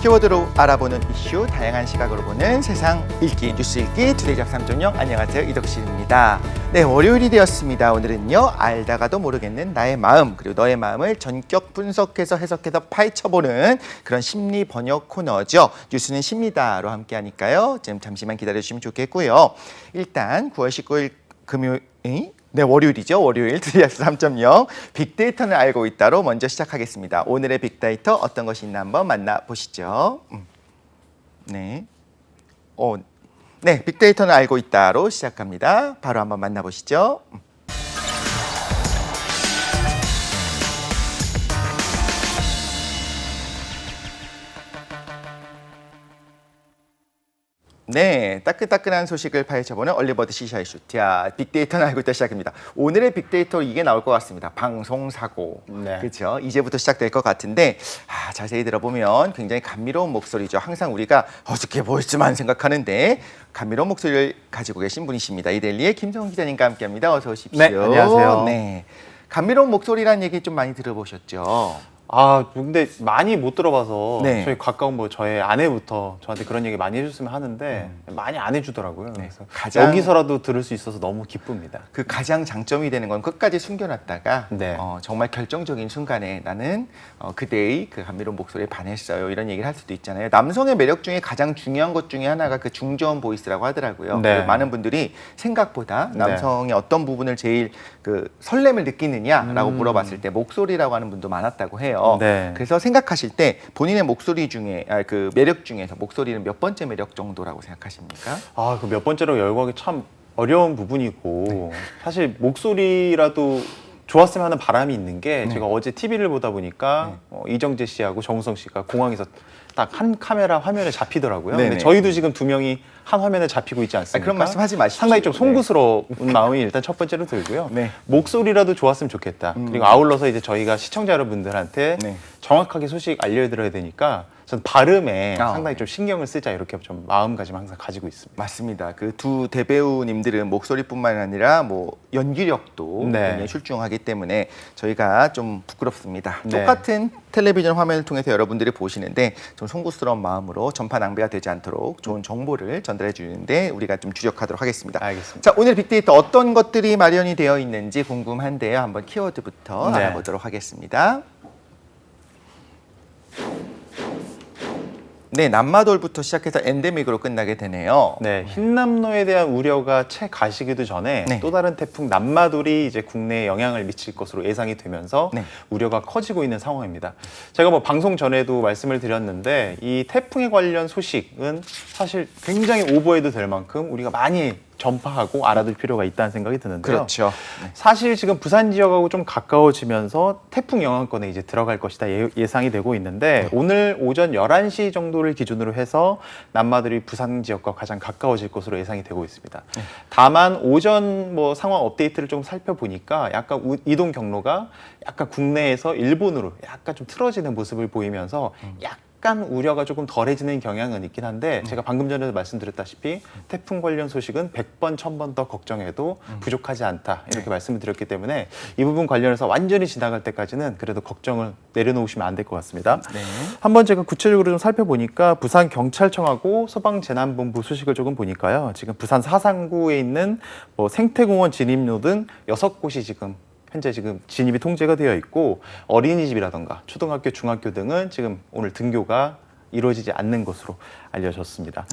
키워드로 알아보는 이슈, 다양한 시각으로 보는 세상 읽기, 뉴스 읽기, 투데이잡 3.0. 안녕하세요, 이덕실입니다. 네, 월요일이 되었습니다. 오늘은요, 알다가도 모르겠는 나의 마음, 그리고 너의 마음을 전격 분석해서 해석해서 파헤쳐보는 그런 심리 번역 코너죠. 뉴스는 쉽니다로 함께하니까요. 지금 잠시만 기다려주시면 좋겠고요. 일단 9월 19일 금요일, 네, 월요일이죠. 월요일 투데이잡 3.0 빅데이터는 알고 있다로 먼저 시작하겠습니다. 오늘의 빅데이터 어떤 것이 있나 한번 만나보시죠. 네, 네, 빅데이터는 알고 있다로 시작합니다. 바로 한번 만나보시죠. 네, 따끈따끈한 소식을 파헤쳐보는 얼리버드 시사의 슈티야. 빅데이터는 알고 있다 시작입니다. 오늘의 빅데이터 이게 나올 것 같습니다. 방송사고. 네. 그렇죠? 이제부터 시작될 것 같은데 자세히 들어보면 굉장히 감미로운 목소리죠. 항상 우리가 어떻게 보였지만 생각하는데 감미로운 목소리를 가지고 계신 분이십니다. 이데일리의 김성훈 기자님과 함께합니다. 어서 오십시오. 네, 안녕하세요. 네, 감미로운 목소리라는 얘기 좀 많이 들어보셨죠? 근데 많이 못 들어봐서 네. 저희 가까운 저의 아내부터 저한테 그런 얘기 많이 해줬으면 하는데 많이 안 해주더라고요. 네. 그래서 가장- 여기서라도 들을 수 있어서 너무 기쁩니다. 그 가장 장점이 되는 건 끝까지 숨겨놨다가 네. 정말 결정적인 순간에 나는 그대의 그 감미로운 목소리에 반했어요. 이런 얘기를 할 수도 있잖아요. 남성의 매력 중에 가장 중요한 것 중에 하나가 그 중저음 보이스라고 하더라고요. 네. 많은 분들이 생각보다 네. 남성의 어떤 부분을 제일 그 설렘을 느끼느냐라고 물어봤을 때 목소리라고 하는 분도 많았다고 해요. 네. 그래서 생각하실 때 본인의 목소리 중에 그 매력 중에서 목소리는 몇 번째 매력 정도라고 생각하십니까? 그 몇 번째로 열거하기 참 어려운 부분이고 사실 목소리라도 좋았으면 하는 바람이 있는 게 제가 어제 TV를 보다 보니까 이정재 씨하고 정우성 씨가 공항에서 딱 한 카메라 화면에 잡히더라고요. 네네. 근데 저희도 지금 두 명이 한 화면에 잡히고 있지 않습니까? 그런 말씀 하지 마십시오. 상당히 좀 송구스러운 마음이 일단 첫 번째로 들고요. 네. 목소리라도 좋았으면 좋겠다. 그리고 아울러서 이제 저희가 시청자 여러분들한테 네. 정확하게 소식 알려드려야 되니까 전 발음에 아. 상당히 좀 신경을 쓰자 이렇게 좀 마음가짐 항상 가지고 있습니다. 맞습니다. 그 두 대배우님들은 목소리뿐만 아니라 뭐 연기력도 네. 굉장히 출중하기 때문에 저희가 좀 부끄럽습니다. 네. 똑같은 텔레비전 화면을 통해서 여러분들이 보시는데 좀 송구스러운 마음으로 전파 낭비가 되지 않도록 좋은 정보를 전달해 주는데 우리가 좀 주력하도록 하겠습니다. 알겠습니다. 자, 오늘 빅데이터 어떤 것들이 마련이 되어 있는지 궁금한데요. 한번 키워드부터 네. 알아보도록 하겠습니다. 네, 남마돌부터 시작해서 엔데믹으로 끝나게 되네요. 네, 흰남노에 대한 우려가 채 가시기도 전에 네. 또 다른 태풍 남마돌이 이제 국내에 영향을 미칠 것으로 예상이 되면서 네. 우려가 커지고 있는 상황입니다. 제가 뭐 방송 전에도 말씀을 드렸는데 이 태풍에 관련 소식은 사실 굉장히 오버해도 될 만큼 우리가 많이 전파하고 알아둘 필요가 있다는 생각이 드는데요. 그렇죠. 네. 사실 지금 부산 지역하고 좀 가까워지면서 태풍 영향권에 이제 들어갈 것이다 예상이 되고 있는데 오늘 오전 11시 정도를 기준으로 해서 남마들이 부산 지역과 가장 가까워질 것으로 예상이 되고 있습니다. 다만 오전 뭐 상황 업데이트를 좀 살펴보니까 약간 이동 경로가 약간 국내에서 일본으로 약간 좀 틀어지는 모습을 보이면서 약간 우려가 조금 덜해지는 경향은 있긴 한데 제가 방금 전에도 말씀드렸다시피 태풍 관련 소식은 100번, 1000번 더 걱정해도 부족하지 않다 이렇게 말씀을 드렸기 때문에 이 부분 관련해서 완전히 지나갈 때까지는 그래도 걱정을 내려놓으시면 안 될 것 같습니다. 네. 한번 제가 구체적으로 좀 살펴보니까 부산 경찰청하고 소방재난본부 소식을 조금 보니까요. 지금 부산 사상구에 있는 뭐 생태공원 진입로 등 6곳이 지금 현재 지금 진입이 통제가 되어 있고 어린이집이라던가 초등학교, 중학교 등은 지금 오늘 등교가 이루어지지 않는 것으로 알려졌습니다.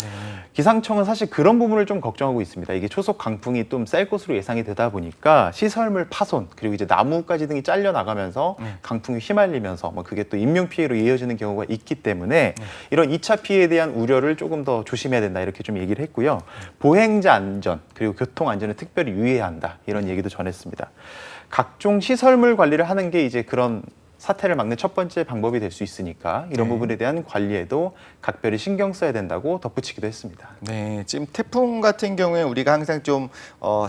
기상청은 사실 그런 부분을 좀 걱정하고 있습니다. 이게 초속 강풍이 좀 셀 것으로 예상이 되다 보니까 시설물 파손 그리고 이제 나무까지 등이 잘려 나가면서 강풍이 휘말리면서 뭐 그게 또 인명 피해로 이어지는 경우가 있기 때문에 이런 2차 피해에 대한 우려를 조금 더 조심해야 된다 이렇게 좀 얘기를 했고요. 보행자 안전 그리고 교통 안전에 특별히 유의해야 한다 이런 얘기도 전했습니다. 각종 시설물 관리를 하는 게 이제 그런 사태를 막는 첫 번째 방법이 될 수 있으니까 이런 부분에 대한 관리에도 각별히 신경 써야 된다고 덧붙이기도 했습니다. 네, 지금 태풍 같은 경우에 우리가 항상 좀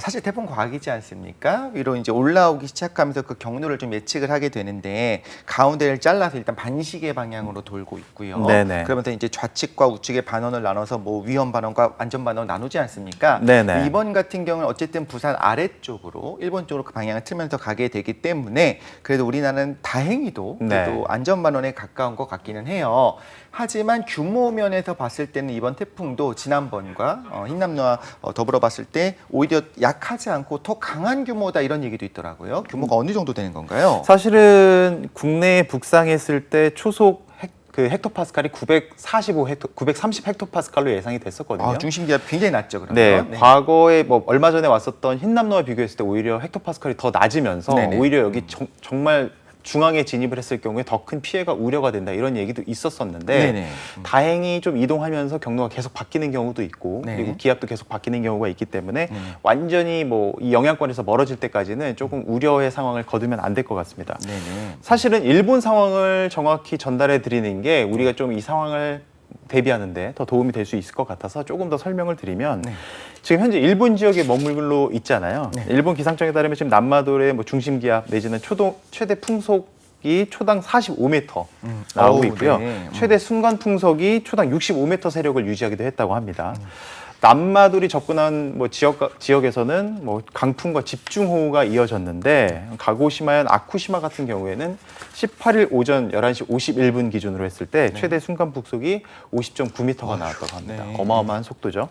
사실 태풍 과학이지 않습니까? 위로 이제 올라오기 시작하면서 그 경로를 좀 예측을 하게 되는데 가운데를 잘라서 일단 반시계 방향으로 돌고 있고요. 네네. 그러면서 이제 좌측과 우측의 반원을 나눠서 뭐 위험 반원과 안전 반원 나누지 않습니까? 네네. 이번 같은 경우는 어쨌든 부산 아래쪽으로 일본 쪽으로 그 방향을 틀면서 가게 되기 때문에 그래도 우리나라는 다행히 범위도 네. 그래도 안전반원에 가까운 것 같기는 해요. 하지만 규모 면에서 봤을 때는 이번 태풍도 지난번과 흰남노와 더불어 봤을 때 오히려 약하지 않고 더 강한 규모다 이런 얘기도 있더라고요. 규모가 어느 정도 되는 건가요? 사실은 국내에 북상했을 때 초속 헥토파스칼이 930 헥토파스칼로 예상이 됐었거든요. 중심 기압 굉장히 낮죠, 그러면. 네, 과거에 뭐 얼마 전에 왔었던 흰남노와 비교했을 때 오히려 헥토파스칼이 더 낮으면서 네네. 오히려 여기 정말 중앙에 진입을 했을 경우에 더 큰 피해가 우려가 된다 이런 얘기도 있었었는데 네네. 다행히 좀 이동하면서 경로가 계속 바뀌는 경우도 있고 네. 그리고 기압도 계속 바뀌는 경우가 있기 때문에 완전히 뭐 이 영향권에서 멀어질 때까지는 조금 우려의 상황을 거두면 안 될 것 같습니다. 네네. 사실은 일본 상황을 정확히 전달해 드리는 게 우리가 좀 이 상황을 대비하는데 더 도움이 될 수 있을 것 같아서 조금 더 설명을 드리면 지금 현재 일본 지역에 머물러 있잖아요. 일본 기상청에 따르면 지금 남마돌의 뭐 중심 기압 내지는 최대 풍속이 초당 45m 나오고 어우, 있고요. 네. 최대 순간 풍속이 초당 65m 세력을 유지하기도 했다고 합니다. 남마돌이 접근한 뭐 지역에서는 뭐 강풍과 집중호우가 이어졌는데 가고시마현 아쿠시마 같은 경우에는 18일 오전 11시 51분 기준으로 했을 때 최대 순간 풍속이 50.9m가 나왔다고 합니다. 네. 어마어마한 속도죠.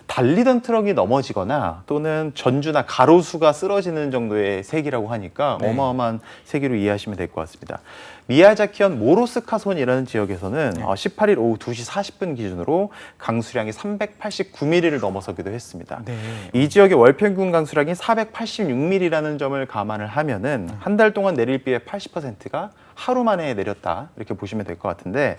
달리던 트럭이 넘어지거나 또는 전주나 가로수가 쓰러지는 정도의 세기라고 하니까 네. 어마어마한 세기로 이해하시면 될 것 같습니다. 미야자키현 모로스카손이라는 지역에서는 18일 오후 2시 40분 기준으로 강수량이 389mm를 넘어서기도 했습니다. 네. 이 지역의 월평균 강수량이 486mm라는 점을 감안을 하면은 한 달 동안 내릴 비의 80%가 하루 만에 내렸다 이렇게 보시면 될 것 같은데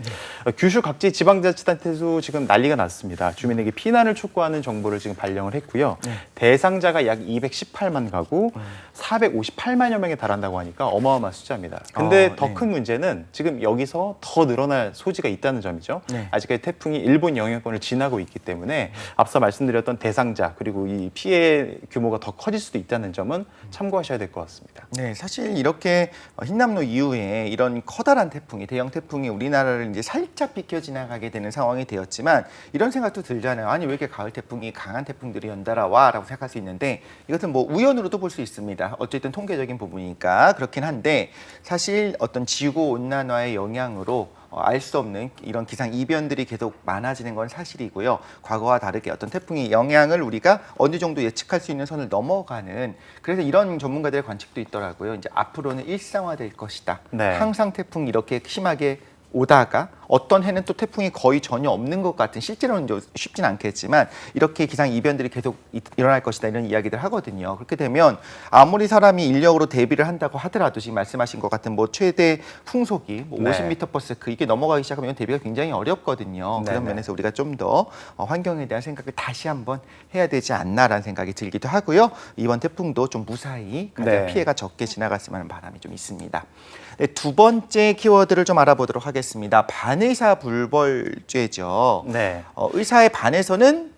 규슈 각지 지방자치단체도 지금 난리가 났습니다. 주민에게 피난을 촉구하는 정보를 지금 발령을 했고요. 대상자가 약 218만 가구, 458만여 명에 달한다고 하니까 어마어마한 숫자입니다. 근데 더 큰 문제는 지금 여기서 더 늘어날 소지가 있다는 점이죠. 아직까지 태풍이 일본 영향권을 지나고 있기 때문에 앞서 말씀드렸던 대상자 그리고 이 피해 규모가 더 커질 수도 있다는 점은 참고하셔야 될 것 같습니다. 네, 사실 이렇게 흰남노 이후에 이런 커다란 태풍이 대형 태풍이 우리나라를 이제 살짝 비껴 지나가게 되는 상황이 되었지만 이런 생각도 들잖아요. 아니 왜 이렇게 가을 태풍이 강한 태풍들이 연달아 와라고 생각할 수 있는데 이것은 뭐 우연으로도 볼 수 있습니다. 어쨌든 통계적인 부분이니까 그렇긴 한데 사실 어떤 지구 온난화의 영향으로 알 수 없는 이런 기상 이변들이 계속 많아지는 건 사실이고요. 과거와 다르게 어떤 태풍의 영향을 우리가 어느 정도 예측할 수 있는 선을 넘어가는 그래서 이런 전문가들의 관측도 있더라고요. 이제 앞으로는 일상화될 것이다. 네. 항상 태풍이 이렇게 심하게 오다가 어떤 해는 또 태풍이 거의 전혀 없는 것 같은 실제로는 쉽진 않겠지만 이렇게 기상 이변들이 계속 일어날 것이다 이런 이야기들 하거든요. 그렇게 되면 아무리 사람이 인력으로 대비를 한다고 하더라도 지금 말씀하신 것 같은 뭐 최대 풍속이 뭐 50m/s 이게 넘어가기 시작하면 대비가 굉장히 어렵거든요. 그런 면에서 우리가 좀 더 환경에 대한 생각을 다시 한번 해야 되지 않나라는 생각이 들기도 하고요. 이번 태풍도 좀 무사히 가장 피해가 적게 지나갔으면 하는 바람이 좀 있습니다. 네, 두 번째 키워드를 좀 알아보도록 하겠습니다. 반의사 불벌죄죠. 네. 의사에 반해서는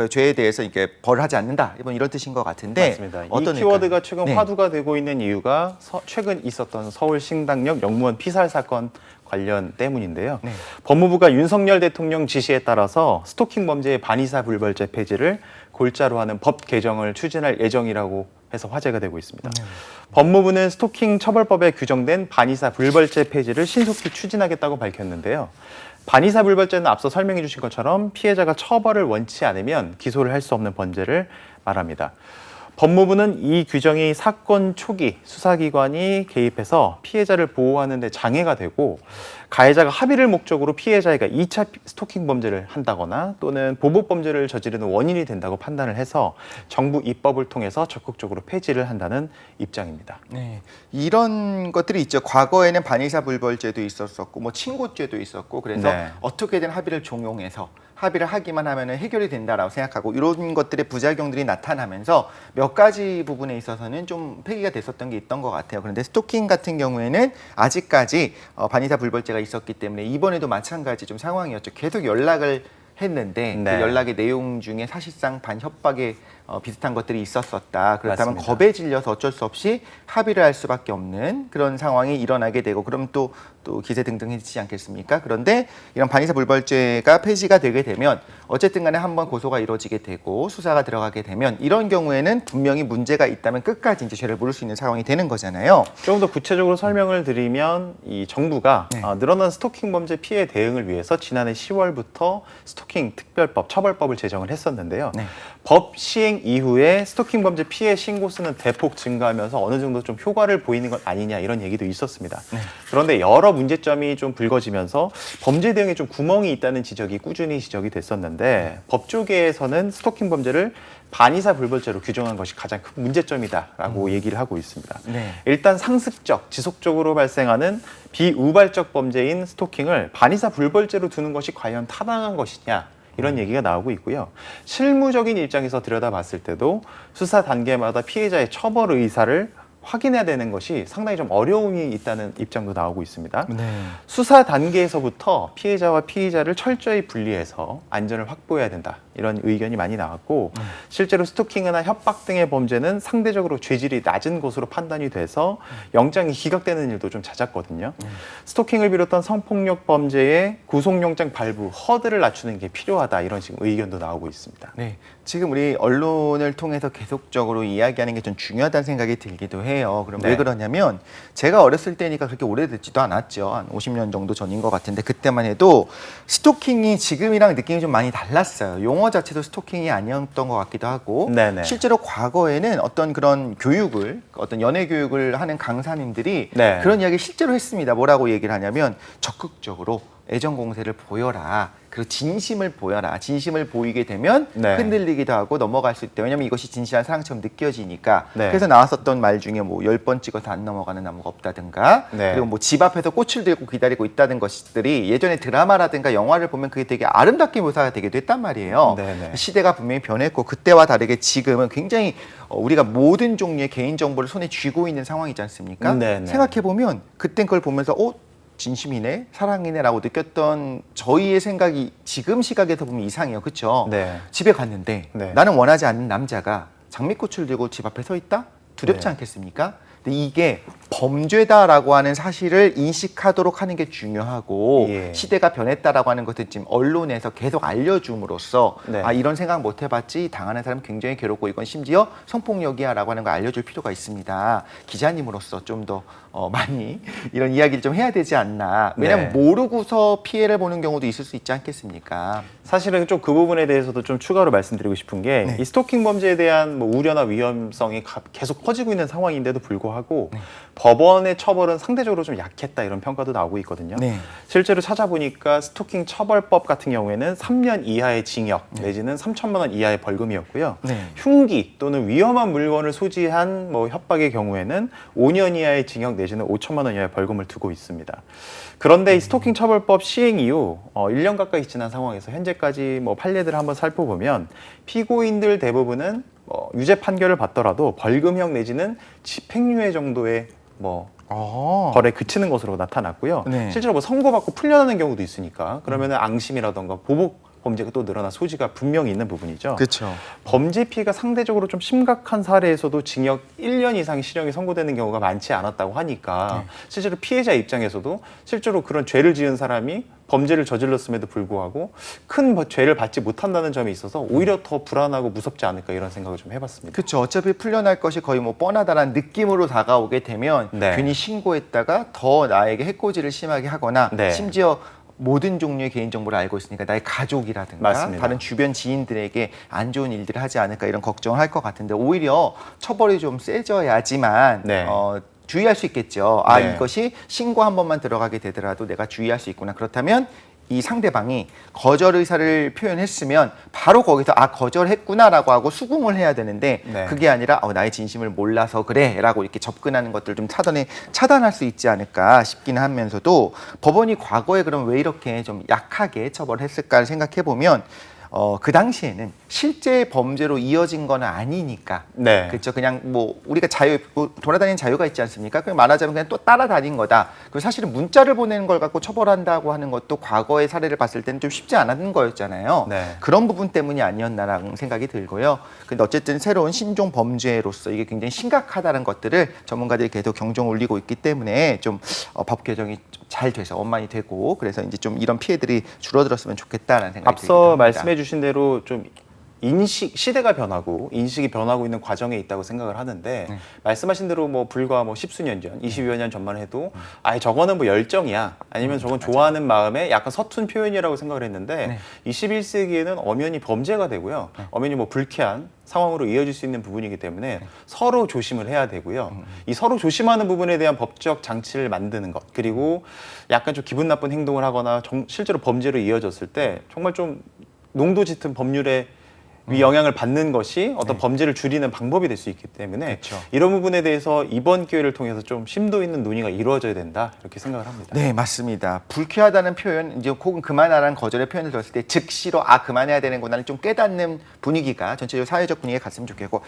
죄에 대해서 이게 벌하지 않는다. 이런 뜻인 것 같은데 맞습니다. 어떤 이 키워드가 최근 네. 화두가 되고 있는 이유가 최근 있었던 서울 신당역 영무원 피살 사건 관련 때문인데요. 법무부가 윤석열 대통령 지시에 따라서 스토킹 범죄의 반의사 불벌죄 폐지를 골자로 하는 법 개정을 추진할 예정이라고 해서 화제가 되고 있습니다. 법무부는 스토킹 처벌법에 규정된 반의사 불벌죄 폐지를 신속히 추진하겠다고 밝혔는데요. 반의사 불벌죄는 앞서 설명해 주신 것처럼 피해자가 처벌을 원치 않으면 기소를 할 수 없는 범죄를 말합니다. 법무부는 이 규정이 사건 초기 수사기관이 개입해서 피해자를 보호하는 데 장애가 되고 가해자가 합의를 목적으로 피해자가 2차 스토킹 범죄를 한다거나 또는 보복 범죄를 저지르는 원인이 된다고 판단을 해서 정부 입법을 통해서 적극적으로 폐지를 한다는 입장입니다. 네, 이런 것들이 있죠. 과거에는 반의사 불벌죄도 있었었고 뭐 친고죄도 있었고 그래서 어떻게든 합의를 종용해서 합의를 하기만 하면 해결이 된다라고 생각하고 이런 것들의 부작용들이 나타나면서 몇 가지 부분에 있어서는 좀 폐기가 됐었던 게 있던 것 같아요. 그런데 스토킹 같은 경우에는 아직까지 반의사 불벌죄가 있었기 때문에 이번에도 마찬가지 좀 상황이었죠. 계속 연락을 했는데 그 연락의 내용 중에 사실상 반협박의 비슷한 것들이 있었었다. 그렇다면 맞습니다. 겁에 질려서 어쩔 수 없이 합의를 할 수밖에 없는 그런 상황이 일어나게 되고 그럼 또 기세 등등해지지 않겠습니까? 그런데 이런 반의사 불벌죄가 폐지가 되게 되면 어쨌든 간에 한번 고소가 이루어지게 되고 수사가 들어가게 되면 이런 경우에는 분명히 문제가 있다면 끝까지 이제 죄를 물을 수 있는 상황이 되는 거잖아요. 조금 더 구체적으로 설명을 드리면 이 정부가 네. 늘어난 스토킹 범죄 피해 대응을 위해서 지난해 10월부터 스토킹 특별법, 처벌법을 제정을 했었는데요. 네. 법 시행 이후에 스토킹 범죄 피해 신고 수는 대폭 증가하면서 어느 정도 좀 효과를 보이는 것 아니냐 이런 얘기도 있었습니다. 네. 그런데 여러 문제점이 좀 불거지면서 범죄 대응에 좀 구멍이 있다는 지적이 꾸준히 지적이 됐었는데 법조계에서는 스토킹 범죄를 반의사 불벌죄로 규정한 것이 가장 큰 문제점이다라고 얘기를 하고 있습니다. 네. 일단 상습적, 지속적으로 발생하는 비우발적 범죄인 스토킹을 반의사 불벌죄로 두는 것이 과연 타당한 것이냐 이런 얘기가 나오고 있고요. 실무적인 입장에서 들여다봤을 때도 수사 단계마다 피해자의 처벌 의사를 확인해야 되는 것이 상당히 좀 어려움이 있다는 입장도 나오고 있습니다. 네. 수사 단계에서부터 피해자와 피의자를 철저히 분리해서 안전을 확보해야 된다. 이런 의견이 많이 나왔고 실제로 스토킹이나 협박 등의 범죄는 상대적으로 죄질이 낮은 것으로 판단이 돼서 영장이 기각되는 일도 좀 잦았거든요. 스토킹을 비롯한 성폭력 범죄의 구속영장 발부 허들을 낮추는 게 필요하다. 이런 지금 의견도 나오고 있습니다. 네, 지금 우리 언론을 통해서 계속적으로 이야기하는 게 좀 중요하다는 생각이 들기도 해요. 그럼 네. 왜 그러냐면 제가 어렸을 때니까 그렇게 오래됐지도 않았죠. 한 50년 정도 전인 것 같은데 그때만 해도 스토킹이 지금이랑 느낌이 좀 많이 달랐어요. 용어 자체도 스토킹이 아니었던 것 같기도 하고 네네. 실제로 과거에는 어떤 그런 교육을 어떤 연애 교육을 하는 강사님들이 네. 그런 이야기 실제로 했습니다. 뭐라고 얘기를 하냐면 적극적으로 애정 공세를 보여라. 그리고 진심을 보여라. 진심을 보이게 되면 네. 흔들리기도 하고 넘어갈 수 있다. 왜냐면 이것이 진실한 사랑처럼 느껴지니까. 네. 그래서 나왔었던 말 중에 뭐 10번 찍어서 안 넘어가는 나무가 없다든가 네. 그리고 뭐 집 앞에서 꽃을 들고 기다리고 있다는 것들이 예전에 드라마라든가 영화를 보면 그게 되게 아름답게 묘사가 되기도 했단 말이에요. 네네. 시대가 분명히 변했고 그때와 다르게 지금은 굉장히 우리가 모든 종류의 개인정보를 손에 쥐고 있는 상황이지 않습니까? 네네. 생각해보면 그땐 그걸 보면서 진심이네, 사랑이네라고 느꼈던 저희의 생각이 지금 시각에서 보면 이상해요. 그렇죠? 네. 집에 갔는데 네. 나는 원하지 않는 남자가 장미꽃을 들고 집 앞에 서 있다? 두렵지 네. 않겠습니까? 근데 이게 범죄다라고 하는 사실을 인식하도록 하는 게 중요하고 예. 시대가 변했다라고 하는 것을 지금 언론에서 계속 알려줌으로써 네. 이런 생각 못 해봤지 당하는 사람 굉장히 괴롭고 이건 심지어 성폭력이야라고 하는 걸 알려줄 필요가 있습니다. 기자님으로서 좀 더 많이 이런 이야기를 좀 해야 되지 않나. 왜냐하면 네. 모르고서 피해를 보는 경우도 있을 수 있지 않겠습니까? 사실은 좀 그 부분에 대해서도 좀 추가로 말씀드리고 싶은 게 네. 이 스토킹 범죄에 대한 뭐 우려나 위험성이 계속 커지고 있는 상황인데도 불구하고 법원의 처벌은 상대적으로 좀 약했다 이런 평가도 나오고 있거든요. 네. 실제로 찾아보니까 스토킹 처벌법 같은 경우에는 3년 이하의 징역 내지는 3천만 원 이하의 벌금이었고요. 네. 흉기 또는 위험한 물건을 소지한 뭐 협박의 경우에는 5년 이하의 징역 내지는 5천만 원 이하의 벌금을 두고 있습니다. 그런데 이 스토킹 처벌법 시행 이후 1년 가까이 지난 상황에서 현재까지 뭐 판례들을 한번 살펴보면 피고인들 대부분은 유죄 판결을 받더라도 벌금형 내지는 집행유예 정도의 뭐 벌에 그치는 것으로 나타났고요. 네. 실제로 뭐 선고받고 풀려나는 경우도 있으니까 그러면은 앙심이라던가 보복 범죄가 또 늘어날 소지가 분명히 있는 부분이죠. 그렇죠. 범죄 피해가 상대적으로 좀 심각한 사례에서도 징역 1년 이상 실형이 선고되는 경우가 많지 않았다고 하니까 실제로 피해자 입장에서도 실제로 그런 죄를 지은 사람이 범죄를 저질렀음에도 불구하고 큰 죄를 받지 못한다는 점에 있어서 오히려 더 불안하고 무섭지 않을까 이런 생각을 좀 해봤습니다. 그렇죠. 어차피 풀려날 것이 거의 뭐 뻔하다라는 느낌으로 다가오게 되면 네. 괜히 신고했다가 더 나에게 해코지를 심하게 하거나 네. 심지어 모든 종류의 개인정보를 알고 있으니까 나의 가족이라든가 맞습니다. 다른 주변 지인들에게 안 좋은 일들을 하지 않을까 이런 걱정을 할 것 같은데 오히려 처벌이 좀 세져야지만 네. 주의할 수 있겠죠. 네. 이것이 신고 한 번만 들어가게 되더라도 내가 주의할 수 있구나. 그렇다면 이 상대방이 거절 의사를 표현했으면 바로 거기서 거절했구나라고 하고 수긍을 해야 되는데 네. 그게 아니라 나의 진심을 몰라서 그래라고 이렇게 접근하는 것들 좀 차단할 수 있지 않을까 싶기는 하면서도 법원이 과거에 그럼 왜 이렇게 좀 약하게 처벌했을까를 생각해 보면 그 당시에는 실제 범죄로 이어진 건 아니니까. 네. 그렇죠. 그냥 뭐 우리가 돌아다니는 자유가 있지 않습니까? 그냥 말하자면 그냥 또 따라다닌 거다. 그리고 사실은 문자를 보내는 걸 갖고 처벌한다고 하는 것도 과거의 사례를 봤을 때는 좀 쉽지 않았는 거였잖아요. 네. 그런 부분 때문이 아니었나라는 생각이 들고요. 근데 어쨌든 새로운 신종 범죄로서 이게 굉장히 심각하다는 것들을 전문가들이 계속 경종 울리고 있기 때문에 좀 법 개정이 좀 잘 돼서 원만히 되고 그래서 이제 좀 이런 피해들이 줄어들었으면 좋겠다라는 생각이 들기도 앞서 합니다. 말씀해 주신 대로 좀 시대가 변하고 인식이 변하고 있는 과정에 있다고 생각을 하는데 말씀하신 대로 뭐 불과 뭐 십수년 전, 20여 년 전만 해도 아예 저거는 뭐 열정이야 아니면 저건 좋아하는 마음에 약간 서툰 표현이라고 생각을 했는데 네. 21세기에는 엄연히 범죄가 되고요. 엄연히 뭐 불쾌한 상황으로 이어질 수 있는 부분이기 때문에 서로 조심을 해야 되고요. 이 서로 조심하는 부분에 대한 법적 장치를 만드는 것 그리고 약간 좀 기분 나쁜 행동을 하거나 실제로 범죄로 이어졌을 때 정말 좀 농도 짙은 법률에 위 영향을 받는 것이 어떤 범죄를 줄이는 방법이 될 수 있기 때문에 그렇죠. 이런 부분에 대해서 이번 기회를 통해서 좀 심도 있는 논의가 이루어져야 된다 이렇게 생각을 합니다. 네, 맞습니다. 불쾌하다는 표현, 이제 혹은 그만하라는 거절의 표현을 들었을 때 즉시로 그만해야 되는구나를 좀 깨닫는 분위기가 전체적으로 사회적 분위기에 갔으면 좋겠고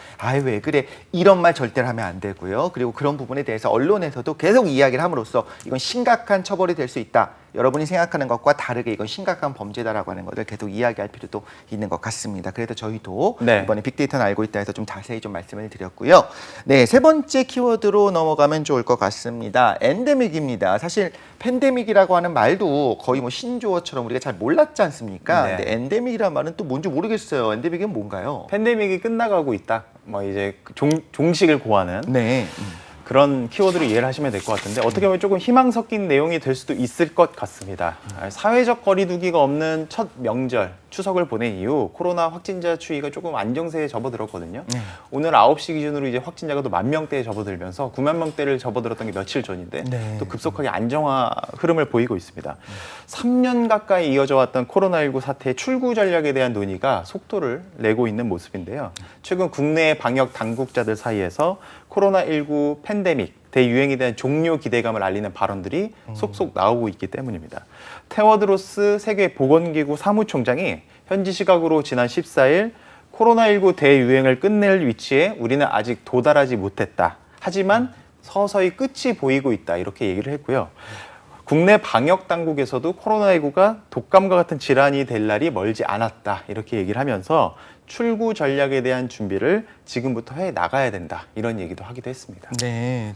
왜 그래 이런 말 절대로 하면 안 되고요. 그리고 그런 부분에 대해서 언론에서도 계속 이야기를 함으로써 이건 심각한 처벌이 될 수 있다. 여러분이 생각하는 것과 다르게 이건 심각한 범죄다라고 하는 것을 계속 이야기할 필요도 있는 것 같습니다. 그래서 저희도 네. 이번에 빅데이터는 알고 있다 해서 좀 자세히 좀 말씀을 드렸고요. 네, 세 번째 키워드로 넘어가면 좋을 것 같습니다. 엔데믹입니다. 사실 팬데믹이라고 하는 말도 거의 뭐 신조어처럼 우리가 잘 몰랐지 않습니까? 네. 근데 엔데믹이라는 말은 또 뭔지 모르겠어요. 엔데믹은 뭔가요? 팬데믹이 끝나가고 있다. 뭐 이제 종식을 고하는 네. 그런 키워드로 이해를 하시면 될 것 같은데 어떻게 보면 조금 희망 섞인 내용이 될 수도 있을 것 같습니다. 사회적 거리두기가 없는 첫 명절 추석을 보낸 이후 코로나 확진자 추이가 조금 안정세에 접어들었거든요. 오늘 9시 기준으로 이제 확진자가 또 10,000명대에 접어들면서 9만 명대를 접어들었던 게 며칠 전인데 네. 또 급속하게 안정화 흐름을 보이고 있습니다. 3년 가까이 이어져 왔던 코로나19 사태의 출구 전략에 대한 논의가 속도를 내고 있는 모습인데요. 최근 국내 방역 당국자들 사이에서 코로나19 팬데믹 대유행에 대한 종료 기대감을 알리는 발언들이 속속 나오고 있기 때문입니다. 테워드로스 세계보건기구 사무총장이 현지 시각으로 지난 14일 코로나19 대유행을 끝낼 위치에 우리는 아직 도달하지 못했다. 하지만 서서히 끝이 보이고 있다. 이렇게 얘기를 했고요. 국내 방역 당국에서도 코로나19가 독감과 같은 질환이 될 날이 멀지 않았다. 이렇게 얘기를 하면서 출구 전략에 대한 준비를 지금부터 해 나가야 된다. 이런 얘기도 하기도 했습니다. 네.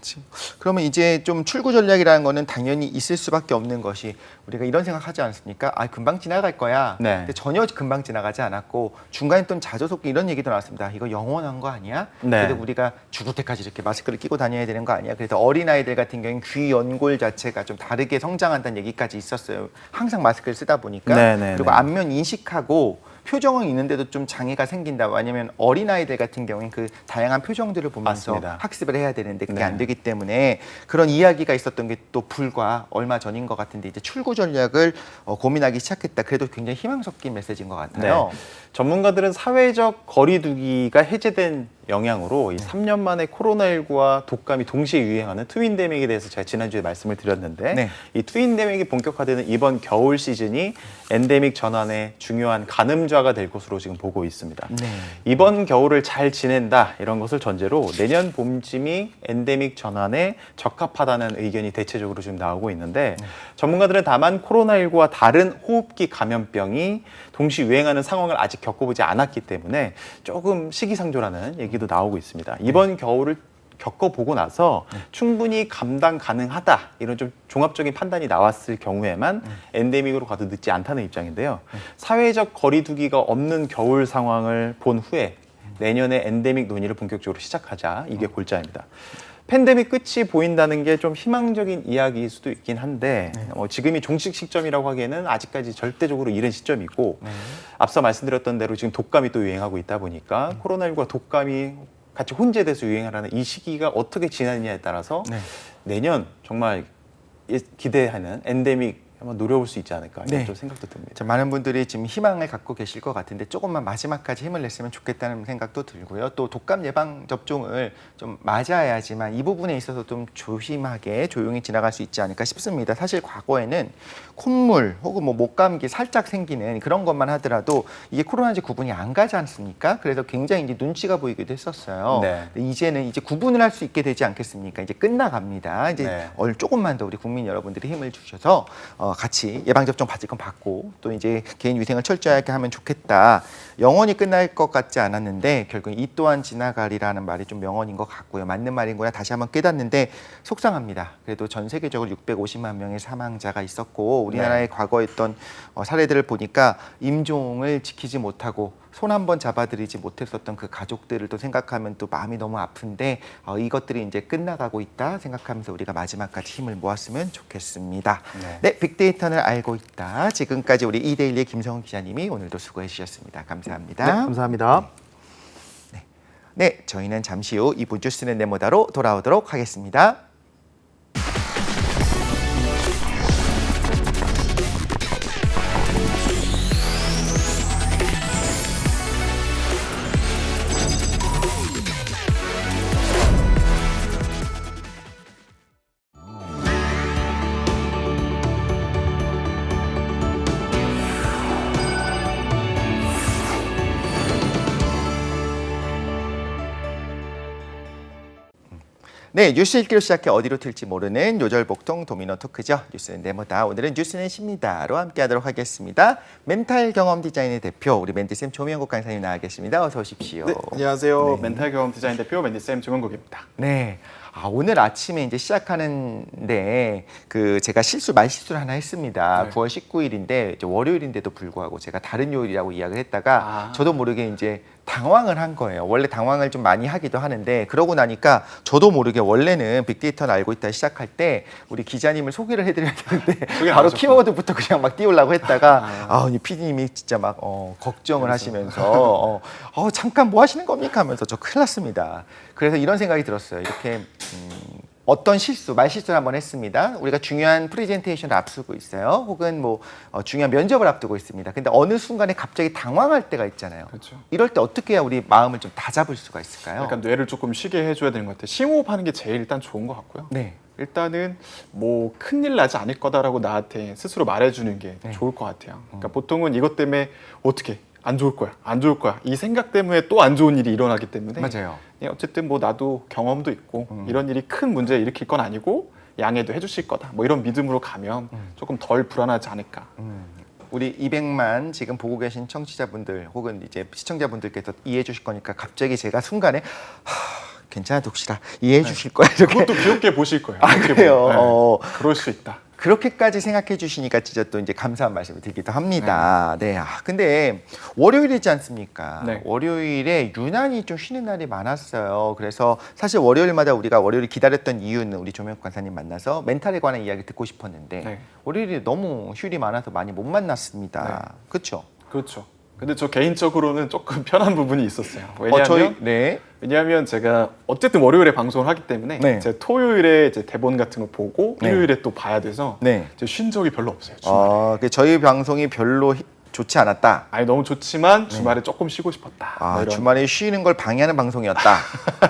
그러면 이제 좀 출구 전략이라는 거는 당연히 있을 수밖에 없는 것이 우리가 이런 생각하지 않습니까? 금방 지나갈 거야. 네. 근데 전혀 금방 지나가지 않았고 중간에 또 자조속게 이런 얘기도 나왔습니다. 이거 영원한 거 아니야? 네. 그래도 우리가 죽을 때까지 이렇게 마스크를 끼고 다녀야 되는 거 아니야? 그래서 어린아이들 같은 경우는 귀 연골 자체가 좀 다르게 성장한다는 얘기까지 있었어요. 항상 마스크를 쓰다 보니까. 네, 네, 그리고 네. 안면 인식하고 표정은 있는데도 좀 장애가 생긴다. 왜냐하면 어린아이들 같은 경우는 그 다양한 표정들을 보면서 맞습니다. 학습을 해야 되는데 그게 네. 안 되기 때문에 그런 이야기가 있었던 게 또 불과 얼마 전인 것 같은데 이제 출구 전략을 고민하기 시작했다. 그래도 굉장히 희망 섞인 메시지인 것 같아요. 네. 전문가들은 사회적 거리두기가 해제된 영향으로 이 3년 만에 코로나19와 독감이 동시에 유행하는 트윈데믹에 대해서 제가 지난주에 말씀을 드렸는데 네. 이 트윈데믹이 본격화되는 이번 겨울 시즌이 엔데믹 전환의 중요한 가늠좌가 될 것으로 지금 보고 있습니다. 네. 이번 겨울을 잘 지낸다 이런 것을 전제로 내년 봄쯤이 엔데믹 전환에 적합하다는 의견이 대체적으로 지금 나오고 있는데 전문가들은 다만 코로나19와 다른 호흡기 감염병이 동시 유행하는 상황을 아직 겪어보지 않았기 때문에 조금 시기상조라는 얘기도 나오고 있습니다. 이번 겨울을 겪어보고 나서 충분히 감당 가능하다 이런 좀 종합적인 판단이 나왔을 경우에만 엔데믹으로 가도 늦지 않다는 입장인데요. 사회적 거리두기가 없는 겨울 상황을 본 후에 내년에 엔데믹 논의를 본격적으로 시작하자 이게 골자입니다. 팬데믹 끝이 보인다는 게 좀 희망적인 이야기일 수도 있긴 한데 지금이 종식 시점이라고 하기에는 아직까지 절대적으로 이른 시점이고 앞서 말씀드렸던 대로 지금 독감이 또 유행하고 있다 보니까 코로나19가 독감이 같이 혼재돼서 유행하라는 이 시기가 어떻게 지나느냐에 따라서 내년 정말 기대하는 엔데믹 한번 노려볼 수 있지 않을까 이런 좀 생각도 듭니다. 자, 많은 분들이 지금 희망을 갖고 계실 것 같은데 조금만 마지막까지 힘을 냈으면 좋겠다는 생각도 들고요. 또 독감 예방 접종을 좀 맞아야지만 이 부분에 있어서 좀 조심하게 조용히 지나갈 수 있지 않을까 싶습니다. 사실 과거에는 콧물 혹은 뭐 목감기 살짝 생기는 그런 것만 하더라도 이게 코로나인지 구분이 안 가지 않습니까? 그래서 굉장히 이제 눈치가 보이기도 했었어요. 네. 근데 이제는 이제 구분을 할 수 있게 되지 않겠습니까? 이제 끝나갑니다. 이제 네. 조금만 더 우리 국민 여러분들이 힘을 주셔서 같이 예방접종 받을 건 받고 또 이제 개인 위생을 철저하게 하면 좋겠다. 영원히 끝날 것 같지 않았는데 결국 이 또한 지나가리라는 말이 좀 명언인 것 같고요. 맞는 말인구나 다시 한번 깨닫는데 속상합니다. 그래도 전 세계적으로 650만 명의 사망자가 있었고 우리나라의 과거에 있던 사례들을 보니까 임종을 지키지 못하고 손 한 번 잡아드리지 못했었던 그 가족들을 또 생각하면 또 마음이 너무 아픈데 이것들이 이제 끝나가고 있다 생각하면서 우리가 마지막까지 힘을 모았으면 좋겠습니다. 네, 빅데이터는 알고 있다. 지금까지 우리 이데일리의 김성훈 기자님이 오늘도 수고해 주셨습니다. 감사합니다. 네, 감사합니다. 네, 저희는 잠시 후 2부 뉴스는 네모다로 돌아오도록 하겠습니다. 네, 뉴스 읽기로 시작해 어디로 튈지 모르는 요절복통 도미노 토크죠. 뉴스는 네모다. 오늘은 뉴스는 십니다로 함께하도록 하겠습니다. 멘탈 경험 디자인의 대표 우리 멘티쌤 조명국 강사님 나와 계십니다. 어서 오십시오. 네, 안녕하세요. 멘탈 경험 디자인 대표 멘티쌤 조명국입니다. 네. 오늘 아침에 이제 시작하는데 제가 말실수를 하나 했습니다. 네. 9월 19일인데 이제 월요일인데도 불구하고 제가 다른 요일이라고 이야기를 했다가 저도 모르게 이제 당황을 한 거예요. 원래 당황을 좀 많이 하기도 하는데 그러고 나니까 저도 모르게 원래는 빅데이터는 알고 있다 시작할 때 우리 기자님을 소개를 해드려야 되는데 바로 키워드부터 그냥 막 띄우려고 했다가 이 PD님이 진짜 막 걱정을 하시면서 잠깐 뭐 하시는 겁니까 하면서 저 큰일 났습니다. 그래서 이런 생각이 들었어요. 이렇게 어떤 말실수를 한번 했습니다. 우리가 중요한 프레젠테이션을 앞두고 있어요. 혹은 뭐 중요한 면접을 앞두고 있습니다. 근데 어느 순간에 갑자기 당황할 때가 있잖아요. 그렇죠. 이럴 때 어떻게 해야 우리 마음을 좀 다잡을 수가 있을까요? 약간 뇌를 조금 쉬게 해줘야 되는 것 같아요. 심호흡하는 게 제일 일단 좋은 것 같고요. 네. 일단은 뭐 큰일 나지 않을 거다라고 나한테 스스로 말해주는 게 네. 좋을 것 같아요. 그러니까 보통은 이것 때문에 어떻게 안 좋을 거야, 안 좋을 거야 이 생각 때문에 또 안 좋은 일이 일어나기 때문에 맞아요. 어쨌든 뭐 나도 경험도 있고 이런 일이 큰 문제 일으킬 건 아니고 양해도 해주실 거다. 뭐 이런 믿음으로 가면 조금 덜 불안하지 않을까. 우리 200만 지금 보고 계신 청취자분들 혹은 이제 시청자분들께서 이해해 주실 거니까 갑자기 제가 순간에 괜찮아 독실아 이해해 주실 거야 이렇게 그것도 귀엽게 보실 거예요. 이렇게 그래요? 보면. 그럴 수 있다. 그렇게까지 생각해 주시니까 진짜 또 이제 감사한 말씀을 드리기도 합니다. 네. 근데 월요일이지 않습니까? 네. 월요일에 유난히 좀 쉬는 날이 많았어요. 그래서 사실 월요일마다 우리가 월요일 기다렸던 이유는 우리 조명 관사님 만나서 멘탈에 관한 이야기 듣고 싶었는데 네. 월요일에 너무 휴일이 많아서 많이 못 만났습니다. 그렇죠? 그렇죠. 근데 저 개인적으로는 조금 편한 부분이 있었어요. 왜냐하면 네. 왜냐하면 제가 어쨌든 월요일에 방송을 하기 때문에 네. 제가 토요일에 이제 대본 같은 거 보고 네. 일요일에 또 봐야 돼서 네. 제가 쉰 적이 별로 없어요. 주말에. 저희 방송이 별로 좋지 않았다. 아니 너무 좋지만 주말에 조금 쉬고 싶었다. 뭐 이런. 주말에 쉬는 걸 방해하는 방송이었다.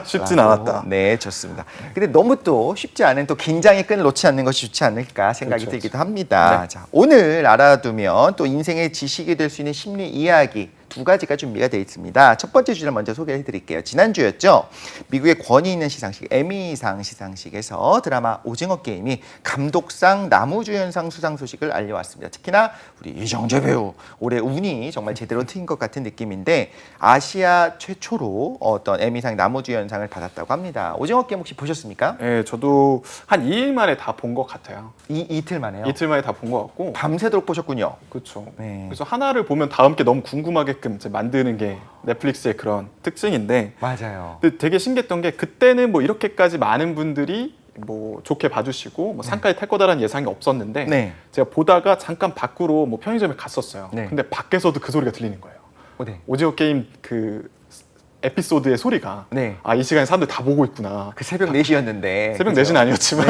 쉽진 않았다. 네, 좋습니다. 근데 너무 또 쉽지 않은 또 긴장의 끈을 놓지 않는 것이 좋지 않을까 생각이 그렇죠, 들기도 합니다. 네. 자, 오늘 알아두면 또 인생의 지식이 될 수 있는 심리 이야기 두 가지가 준비가 되어 있습니다. 첫 번째 주제를 먼저 소개해 드릴게요. 지난주였죠. 미국의 권위 있는 시상식 에미상 시상식에서 드라마 오징어 게임이 감독상 나무주연상 수상 소식을 알려왔습니다. 특히나 우리 이정재 배우 올해 운이 정말 제대로 트인 것 같은 느낌인데 아시아 최초로 어떤 에미상 나무주연상을 받았다고 합니다. 오징어 게임 혹시 보셨습니까? 네, 저도 한 2일 만에 다 본 것 같아요. 이틀 만에요? 이틀 만에 다 본 것 같고. 밤새도록 보셨군요. 그렇죠. 네. 그래서 하나를 보면 다음 게 너무 궁금하게끔 이제 만드는 게 넷플릭스의 그런 특징인데 맞아요. 근데 되게 신기했던 게 그때는 뭐 이렇게까지 많은 분들이 뭐 좋게 봐주시고 뭐 상까지 탈 거다라는 예상이 없었는데 네. 제가 보다가 잠깐 밖으로 뭐 편의점에 갔었어요. 네. 근데 밖에서도 그 소리가 들리는 거예요. 네. 오징어 게임 그 에피소드의 소리가 네. 이 시간에 사람들 다 보고 있구나. 그 새벽 4시였는데. 새벽 4시는 아니었지만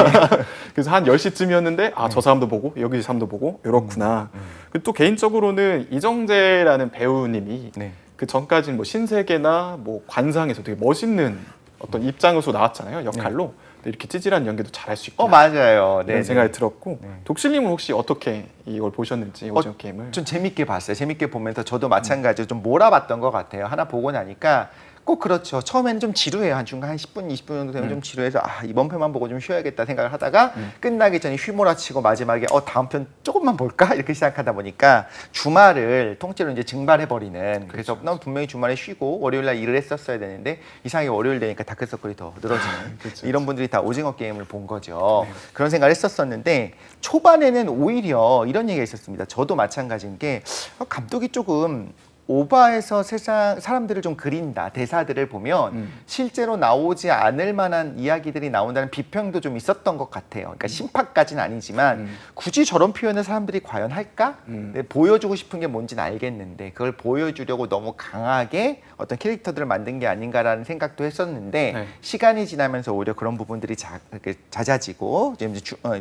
그래서 한 10시쯤이었는데 저 사람도 보고 여기 사람도 보고 이렇구나. 그리고 또 개인적으로는 이정재라는 배우님이 네. 그 전까지는 뭐 신세계나 뭐 관상에서 되게 멋있는 어떤 입장으로 나왔잖아요, 역할로. 이렇게 찌질한 연기도 잘할 수 있구나. 맞아요. 이런 네. 생각이 들었고 네. 독실님은 혹시 어떻게 이걸 보셨는지 오징어 게임을? 좀 재밌게 봤어요. 재밌게 보면서 저도 마찬가지로 좀 몰아봤던 것 같아요. 하나 보고 나니까 꼭 그렇죠. 처음에는 좀 지루해요. 한 중간 한 10분, 20분 정도 되면 좀 지루해서 이번 편만 보고 좀 쉬어야겠다 생각을 하다가 끝나기 전에 휘몰아치고 마지막에 다음 편 조금만 볼까? 이렇게 시작하다 보니까 주말을 통째로 이제 증발해버리는 그래서 난 분명히 주말에 쉬고 월요일 날 일을 했었어야 되는데 이상하게 월요일 되니까 다크서클이 더 늘어지는 그렇죠. 이런 분들이 다 오징어 게임을 본 거죠. 그런 생각을 했었었는데 초반에는 오히려 이런 얘기가 있었습니다. 저도 마찬가지인 게 감독이 조금 오바해서 세상 사람들을 좀 그린다. 대사들을 보면 실제로 나오지 않을 만한 이야기들이 나온다는 비평도 좀 있었던 것 같아요. 그러니까 심파까지는 아니지만 굳이 저런 표현을 사람들이 과연 할까? 네, 보여주고 싶은 게 뭔지는 알겠는데 그걸 보여주려고 너무 강하게 어떤 캐릭터들을 만든 게 아닌가라는 생각도 했었는데 네. 시간이 지나면서 오히려 그런 부분들이 이렇게 잦아지고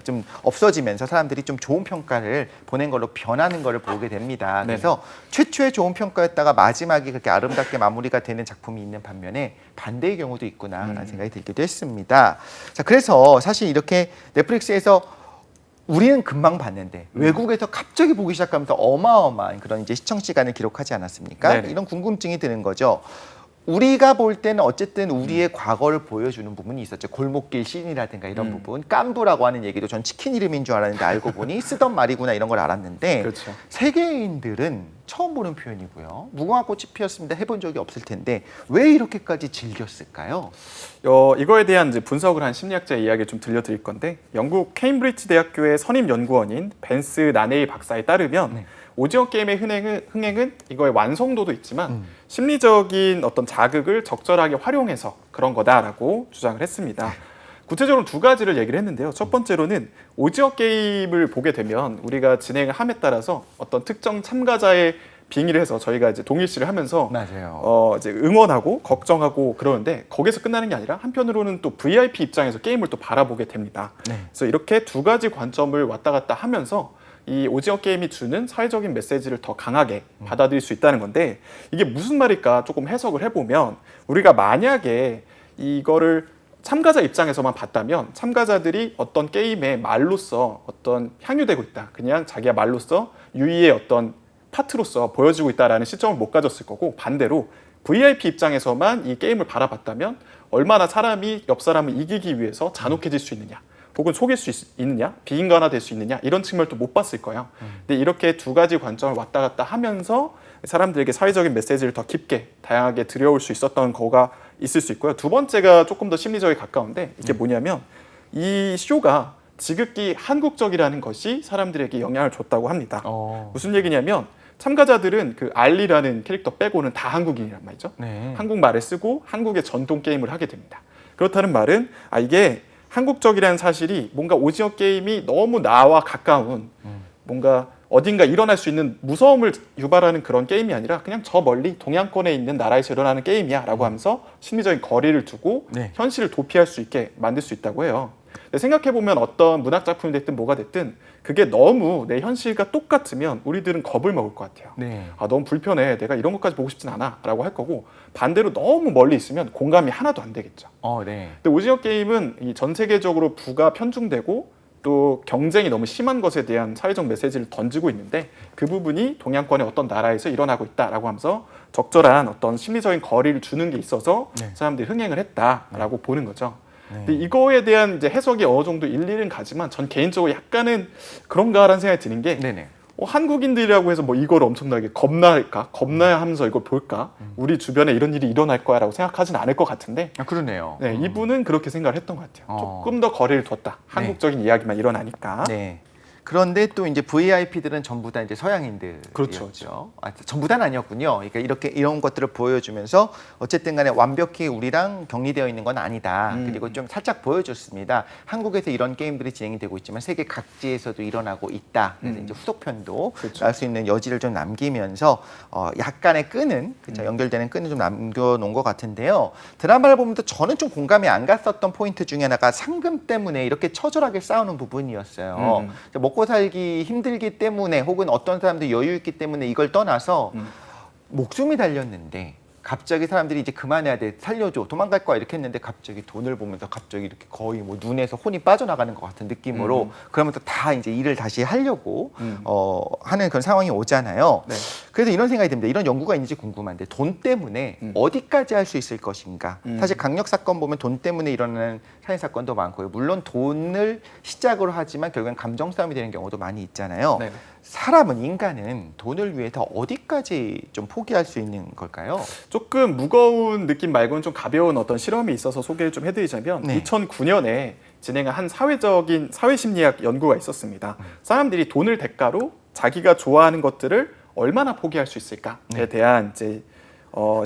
좀 없어지면서 사람들이 좀 좋은 평가를 보낸 걸로 변하는 것을 보게 됩니다. 그래서 최초의 좋은 평가였다가 마지막이 그렇게 아름답게 마무리가 되는 작품이 있는 반면에 반대의 경우도 있구나라는 생각이 들기도 했습니다. 자, 그래서 사실 이렇게 넷플릭스에서 우리는 금방 봤는데 외국에서 갑자기 보기 시작하면서 어마어마한 그런 이제 시청 시간을 기록하지 않았습니까? 네네. 이런 궁금증이 드는 거죠. 우리가 볼 때는 어쨌든 우리의 과거를 보여주는 부분이 있었죠. 골목길 씬이라든가 이런 부분. 깐부라고 하는 얘기도 전 치킨 이름인 줄 알았는데 알고 보니 쓰던 말이구나 이런 걸 알았는데 그렇죠. 세계인들은 처음 보는 표현이고요. 무궁화 꽃이 피었습니다. 해본 적이 없을 텐데 왜 이렇게까지 즐겼을까요? 이거에 대한 이제 분석을 한 심리학자의 이야기를 좀 들려드릴 건데 영국 케임브리지 대학교의 선임 연구원인 벤스 나네이 박사에 따르면 오징어 게임의 흥행은 이거의 완성도도 있지만 심리적인 어떤 자극을 적절하게 활용해서 그런 거다라고 주장을 했습니다. 구체적으로 두 가지를 얘기를 했는데요. 첫 번째로는 오징어 게임을 보게 되면 우리가 진행을 함에 따라서 어떤 특정 참가자의 빙의를 해서 저희가 이제 동일시를 하면서 맞아요. 이제 응원하고 걱정하고 그러는데 거기서 끝나는 게 아니라 한편으로는 또 VIP 입장에서 게임을 또 바라보게 됩니다. 그래서 이렇게 두 가지 관점을 왔다 갔다 하면서 이 오징어 게임이 주는 사회적인 메시지를 더 강하게 받아들일 수 있다는 건데 이게 무슨 말일까 조금 해석을 해보면 우리가 만약에 이거를 참가자 입장에서만 봤다면 참가자들이 어떤 게임의 말로서 어떤 향유되고 있다. 그냥 자기가 말로서 유의의 어떤 파트로서 보여지고 있다라는 시점을 못 가졌을 거고 반대로 VIP 입장에서만 이 게임을 바라봤다면 얼마나 사람이 옆 사람을 이기기 위해서 잔혹해질 수 있느냐 혹은 속일 수 있느냐 비인간화 될 수 있느냐 이런 측면을 또 못 봤을 거예요. 근데 이렇게 두 가지 관점을 왔다 갔다 하면서 사람들에게 사회적인 메시지를 더 깊게 다양하게 들여올 수 있었던 거가 있을 수 있고요. 두 번째가 조금 더 심리적에 가까운데 이게 뭐냐면 이 쇼가 지극히 한국적이라는 것이 사람들에게 영향을 줬다고 합니다. 무슨 얘기냐면 참가자들은 그 알리라는 캐릭터 빼고는 다 한국인이란 말이죠. 한국말을 쓰고 한국의 전통 게임을 하게 됩니다. 그렇다는 말은 이게 한국적이라는 사실이 뭔가 오징어 게임이 너무 나와 가까운 뭔가 어딘가 일어날 수 있는 무서움을 유발하는 그런 게임이 아니라 그냥 저 멀리 동양권에 있는 나라에서 일어나는 게임이야 라고 하면서 심리적인 거리를 두고 현실을 도피할 수 있게 만들 수 있다고 해요. 생각해보면 어떤 문학작품이 됐든 뭐가 됐든 그게 너무 내 현실과 똑같으면 우리들은 겁을 먹을 것 같아요. 너무 불편해. 내가 이런 것까지 보고 싶진 않아 라고 할 거고 반대로 너무 멀리 있으면 공감이 하나도 안 되겠죠. 근데 오징어 게임은 이 전 세계적으로 부가 편중되고 또 경쟁이 너무 심한 것에 대한 사회적 메시지를 던지고 있는데 그 부분이 동양권의 어떤 나라에서 일어나고 있다라고 하면서 적절한 어떤 심리적인 거리를 주는 게 있어서 사람들이 흥행을 했다라고 보는 거죠. 근데 이거에 대한 이제 해석이 어느 정도 일리는 가지만 전 개인적으로 약간은 그런가라는 생각이 드는 게 한국인들이라고 해서 뭐 이걸 엄청나게 겁날까? 겁나야 하면서 이걸 볼까? 우리 주변에 이런 일이 일어날 거야 라고 생각하진 않을 것 같은데 그러네요. 이분은 그렇게 생각을 했던 것 같아요. 조금 더 거리를 뒀다. 한국적인 이야기만 일어나니까. 그런데 또 이제 VIP들은 전부 다 이제 서양인들이었죠. 그렇죠. 전부 다는 아니었군요. 그러니까 이렇게 이런 것들을 보여주면서 어쨌든 간에 완벽히 우리랑 격리되어 있는 건 아니다. 그리고 좀 살짝 보여줬습니다. 한국에서 이런 게임들이 진행이 되고 있지만 세계 각지에서도 일어나고 있다. 그래서 이제 후속편도 날 수 있는 여지를 좀 남기면서 약간의 끈은 연결되는 끈을 좀 남겨놓은 것 같은데요. 드라마를 보면서 저는 좀 공감이 안 갔었던 포인트 중에 하나가 상금 때문에 이렇게 처절하게 싸우는 부분이었어요. 먹고 살기 힘들기 때문에 혹은 어떤 사람들 여유 있기 때문에 이걸 떠나서 목숨이 달렸는데 갑자기 사람들이 이제 그만해야 돼, 살려줘, 도망갈 거야 이렇게 했는데 갑자기 돈을 보면서 갑자기 이렇게 거의 뭐 눈에서 혼이 빠져나가는 것 같은 느낌으로 그러면서 다 이제 일을 다시 하려고 하는 그런 상황이 오잖아요. 네. 그래서 이런 생각이 듭니다. 이런 연구가 있는지 궁금한데 돈 때문에 어디까지 할 수 있을 것인가. 사실 강력 사건 보면 돈 때문에 일어나는 살인 사건도 많고요. 물론 돈을 시작으로 하지만 결국엔 감정 싸움이 되는 경우도 많이 있잖아요. 네. 사람은, 인간은 돈을 위해서 어디까지 좀 포기할 수 있는 걸까요? 조금 무거운 느낌 말고는 좀 가벼운 어떤 실험이 있어서 소개를 좀 해드리자면 네. 2009년에 진행한 한 사회적인 사회심리학 연구가 있었습니다. 사람들이 돈을 대가로 자기가 좋아하는 것들을 얼마나 포기할 수 있을까에 대한 이제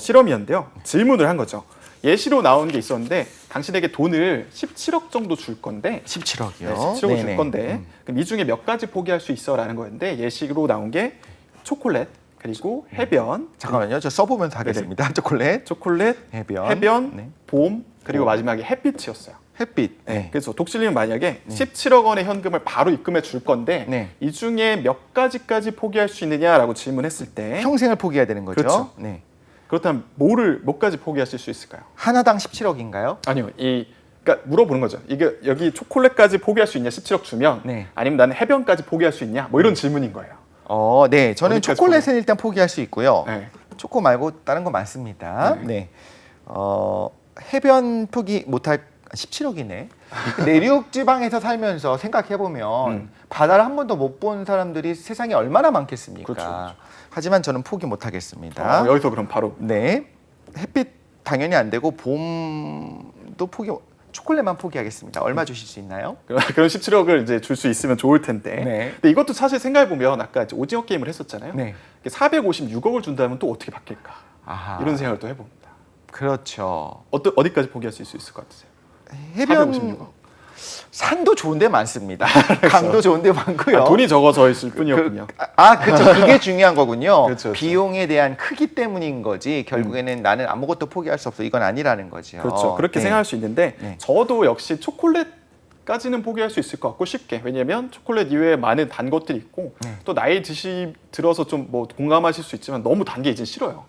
실험이었는데요. 질문을 한 거죠. 예시로 나온 게 있었는데 당신에게 돈을 17억 정도 줄 건데 17억이요. 네, 17억을 줄 건데 그럼 이 중에 몇 가지 포기할 수 있어라는 거였는데 예시로 나온 게 초콜릿 그리고 해변 잠깐만요. 저 써보면서 하겠습니다. 초콜릿, 해변, 네. 봄 그리고 마지막에 햇빛이었어요. 햇빛. 네. 그래서 독실님은 만약에 17억 원의 현금을 바로 입금해 줄 건데 네. 이 중에 몇 가지까지 포기할 수 있느냐라고 질문했을 때 평생을 포기해야 되는 거죠. 그렇죠. 네. 그렇다면 몇까지 포기하실 수 있을까요? 하나당 17억인가요? 아니요. 그러니까 물어보는 거죠. 이게 여기 초콜릿까지 포기할 수 있냐? 17억 주면 네. 아니면 나는 해변까지 포기할 수 있냐? 뭐 이런 질문인 거예요. 네. 저는 어디까지 초콜릿은 일단 포기할 수 있고요. 네. 초코 말고 다른 거 많습니다. 네. 해변 포기 못할 17억이네. 내륙 지방에서 살면서 생각해 보면 바다를 한 번도 못 본 사람들이 세상에 얼마나 많겠습니까? 그렇죠. 하지만 저는 포기 못 하겠습니다. 여기서 그럼 바로 네. 햇빛 당연히 안 되고 봄도 초콜릿만 포기하겠습니다. 얼마 주실 수 있나요? 그런 17억을 이제 줄 수 있으면 좋을 텐데. 네. 근데 이것도 사실 생각해 보면 아까 이제 오징어 게임을 했었잖아요. 네. 456억을 준다면 또 어떻게 바뀔까? 아하. 이런 생각을 또 해봅니다. 그렇죠. 어디까지 포기하실 수 있을 것 같으세요? 해변 456억. 산도 좋은 데 많습니다. 강도 좋은 데 많고요. 돈이 적어져 있을 뿐이었군요. 그렇죠. 그게 중요한 거군요. 그렇죠. 비용에 대한 크기 때문인 거지 결국에는 나는 아무것도 포기할 수 없어. 이건 아니라는 거죠. 그렇죠. 그렇게 네. 생각할 수 있는데 네. 저도 역시 초콜릿까지는 포기할 수 있을 것 같고 쉽게. 왜냐하면 초콜릿 이외에 많은 단 것들이 있고 또 나이 들어서 좀 뭐 공감하실 수 있지만 너무 단 게 이제 싫어요.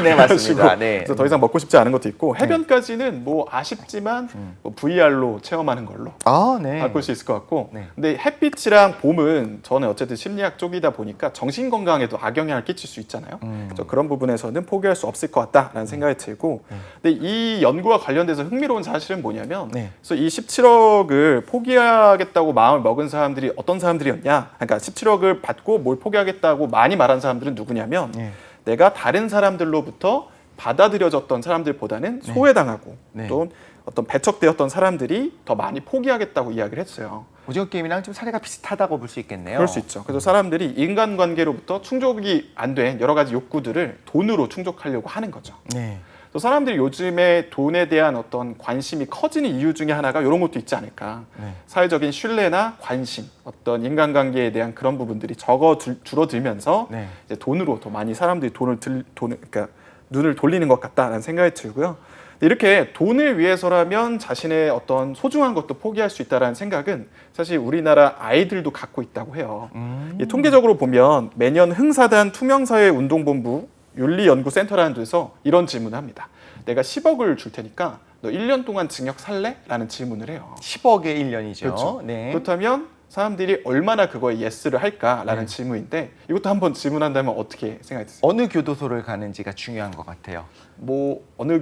네, 맞습니다. 그래가지고 네. 그래서 더 이상 먹고 싶지 않은 것도 있고 해변까지는 뭐 아쉽지만 뭐 VR로 체험하는 걸로 네. 바꿀 수 있을 것 같고 네. 근데 햇빛이랑 봄은 저는 어쨌든 심리학 쪽이다 보니까 정신 건강에도 악영향을 끼칠 수 있잖아요. 그래서 그런 부분에서는 포기할 수 없을 것 같다라는 생각이 들고 근데 이 연구와 관련돼서 흥미로운 사실은 뭐냐면 네. 그래서 이 17억을 포기하겠다고 마음을 먹은 사람들이 어떤 사람들이었냐 그러니까 17억을 받고 뭘 포기하겠다고 많이 말한 사람들은 누구냐면 네. 내가 다른 사람들로부터 받아들여졌던 사람들보다는 소외당하고 네. 또 어떤 배척되었던 사람들이 더 많이 포기하겠다고 이야기를 했어요. 오징어 게임이랑 좀 사례가 비슷하다고 볼 수 있겠네요. 그럴 수 있죠. 그래서 사람들이 인간관계로부터 충족이 안 된 여러 가지 욕구들을 돈으로 충족하려고 하는 거죠. 네. 또 사람들이 요즘에 돈에 대한 어떤 관심이 커지는 이유 중에 하나가 이런 것도 있지 않을까. 네. 사회적인 신뢰나 관심, 어떤 인간관계에 대한 그런 부분들이 줄어들면서 네. 이제 돈으로 더 많이 사람들이 그러니까 눈을 돌리는 것 같다라는 생각이 들고요. 이렇게 돈을 위해서라면 자신의 어떤 소중한 것도 포기할 수 있다는 생각은 사실 우리나라 아이들도 갖고 있다고 해요. 통계적으로 보면 매년 흥사단 투명사회운동본부 윤리연구센터라는 데서 이런 질문을 합니다. 내가 10억을 줄 테니까 너 1년 동안 징역 살래? 라는 질문을 해요. 10억의 1년이죠. 그렇죠. 네. 그렇다면 사람들이 얼마나 그거에 예스를 할까라는 질문인데 이것도 한번 질문한다면 어떻게 생각이 드세요? 어느 교도소를 가는지가 중요한 것 같아요. 뭐 어느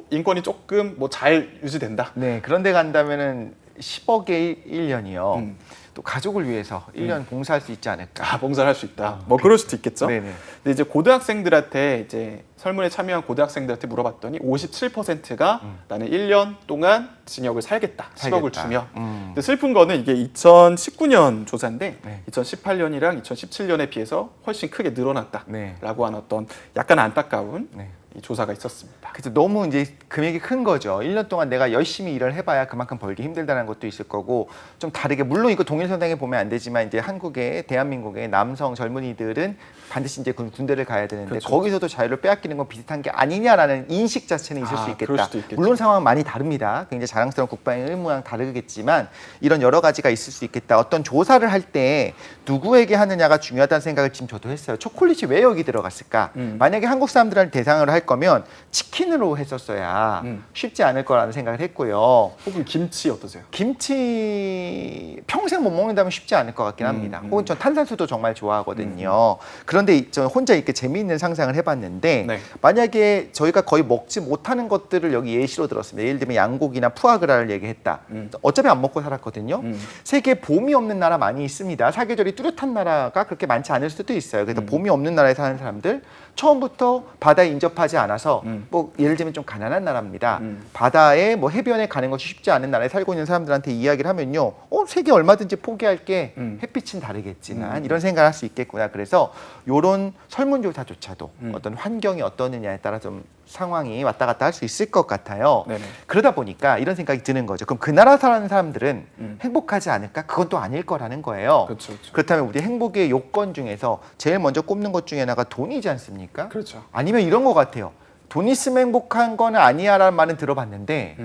인권이 조금 뭐 잘 유지된다. 네, 그런데 간다면은 10억의 1년이요. 또 가족을 위해서 1년 봉사할 수 있지 않을까. 봉사를 할 수 있다. 뭐 그럴 수도 있겠죠. 네네. 근데 이제 고등학생들한테 이제 설문에 참여한 고등학생들한테 물어봤더니 57%가 나는 1년 동안 징역을 살겠다. 10억을 주면. 근데 슬픈 거는 이게 2019년 조사인데 네. 2018년이랑 2017년에 비해서 훨씬 크게 늘어났다라고 네. 하는 어떤 약간 안타까운 네. 이 조사가 있었습니다. 그래서 너무 이제 금액이 큰 거죠. 1년 동안 내가 열심히 일을 해봐야 그만큼 벌기 힘들다는 것도 있을 거고 좀 다르게 물론 이거 동일선상에 보면 안 되지만 이제 한국의 대한민국의 남성 젊은이들은 반드시 이제 군대를 가야 되는데 그렇죠. 거기서도 자유를 빼앗기는 건 비슷한 게 아니냐라는 인식 자체는 있을 수 그럴 있겠다. 수도 있겠죠. 물론 상황은 많이 다릅니다. 굉장히 자랑스러운 국방의 의무랑 다르겠지만 이런 여러 가지가 있을 수 있겠다. 어떤 조사를 할 때 누구에게 하느냐가 중요하다는 생각을 지금 저도 했어요. 초콜릿이 왜 여기 들어갔을까? 만약에 한국 사람들을 대상으로 할 거면 치킨으로 했었어야 쉽지 않을 거라는 생각을 했고요. 혹은 김치 어떠세요? 김치 평생 못 먹는다면 쉽지 않을 것 같긴 합니다. 혹은 전 탄산수도 정말 좋아하거든요. 그런데 저 혼자 이렇게 재미있는 상상을 해봤는데 네. 만약에 저희가 거의 먹지 못하는 것들을 여기 예시로 들었습니다. 예를 들면 양고기나 푸아그라를 얘기했다. 어차피 안 먹고 살았거든요. 세계에 봄이 없는 나라 많이 있습니다. 사계절이 뚜렷한 나라가 그렇게 많지 않을 수도 있어요. 그래서 봄이 없는 나라에 사는 사람들 처음부터 바다에 인접하지 않아서 뭐 예를 들면 좀 가난한 나라입니다. 바다에 뭐 해변에 가는 것이 쉽지 않은 나라에 살고 있는 사람들한테 이야기를 하면요, 세계 얼마든지 포기할게. 햇빛은 다르겠지만 이런 생각을 할 수 있겠구나. 그래서 이런 설문조사조차도 어떤 환경이 어떠느냐에 따라 좀 상황이 왔다 갔다 할 수 있을 것 같아요. 네네. 그러다 보니까 이런 생각이 드는 거죠. 그럼 그 나라 사는 사람들은 행복하지 않을까? 그건 또 아닐 거라는 거예요. 그렇죠, 그렇죠. 그렇다면 우리 행복의 요건 중에서 제일 먼저 꼽는 것 중에 하나가 돈이지 않습니까? 그렇죠. 아니면 이런 것 같아요. 돈 있으면 행복한 건 아니야라는 말은 들어봤는데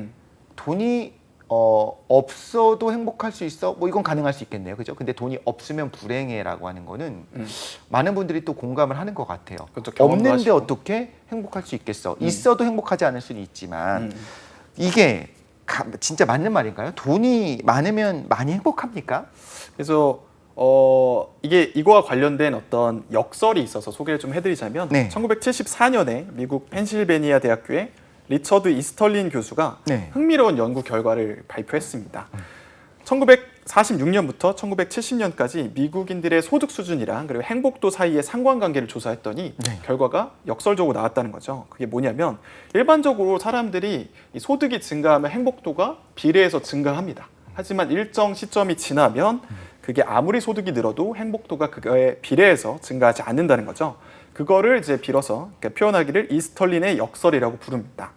돈이 없어도 행복할 수 있어? 뭐 이건 가능할 수 있겠네요. 그죠? 근데 돈이 없으면 불행해라고 하는 거는 많은 분들이 또 공감을 하는 것 같아요. 그렇죠. 경험도 없는데 하시고. 어떻게 행복할 수 있겠어? 있어도 행복하지 않을 수는 있지만 이게 진짜 맞는 말인가요? 돈이 많으면 많이 행복합니까? 그래서 이게 이거와 관련된 어떤 역설이 있어서 소개를 좀 해드리자면 네. 1974년에 미국 펜실베니아 대학교의 리처드 이스털린 교수가 네. 흥미로운 연구 결과를 발표했습니다. 1946년부터 1970년까지 미국인들의 소득 수준이랑 그리고 행복도 사이의 상관관계를 조사했더니 네. 결과가 역설적으로 나왔다는 거죠. 그게 뭐냐면 일반적으로 사람들이 이 소득이 증가하면 행복도가 비례해서 증가합니다. 하지만 일정 시점이 지나면 그게 아무리 소득이 늘어도 행복도가 그거에 비례해서 증가하지 않는다는 거죠. 그거를 이제 빌어서 표현하기를 이스털린의 역설이라고 부릅니다.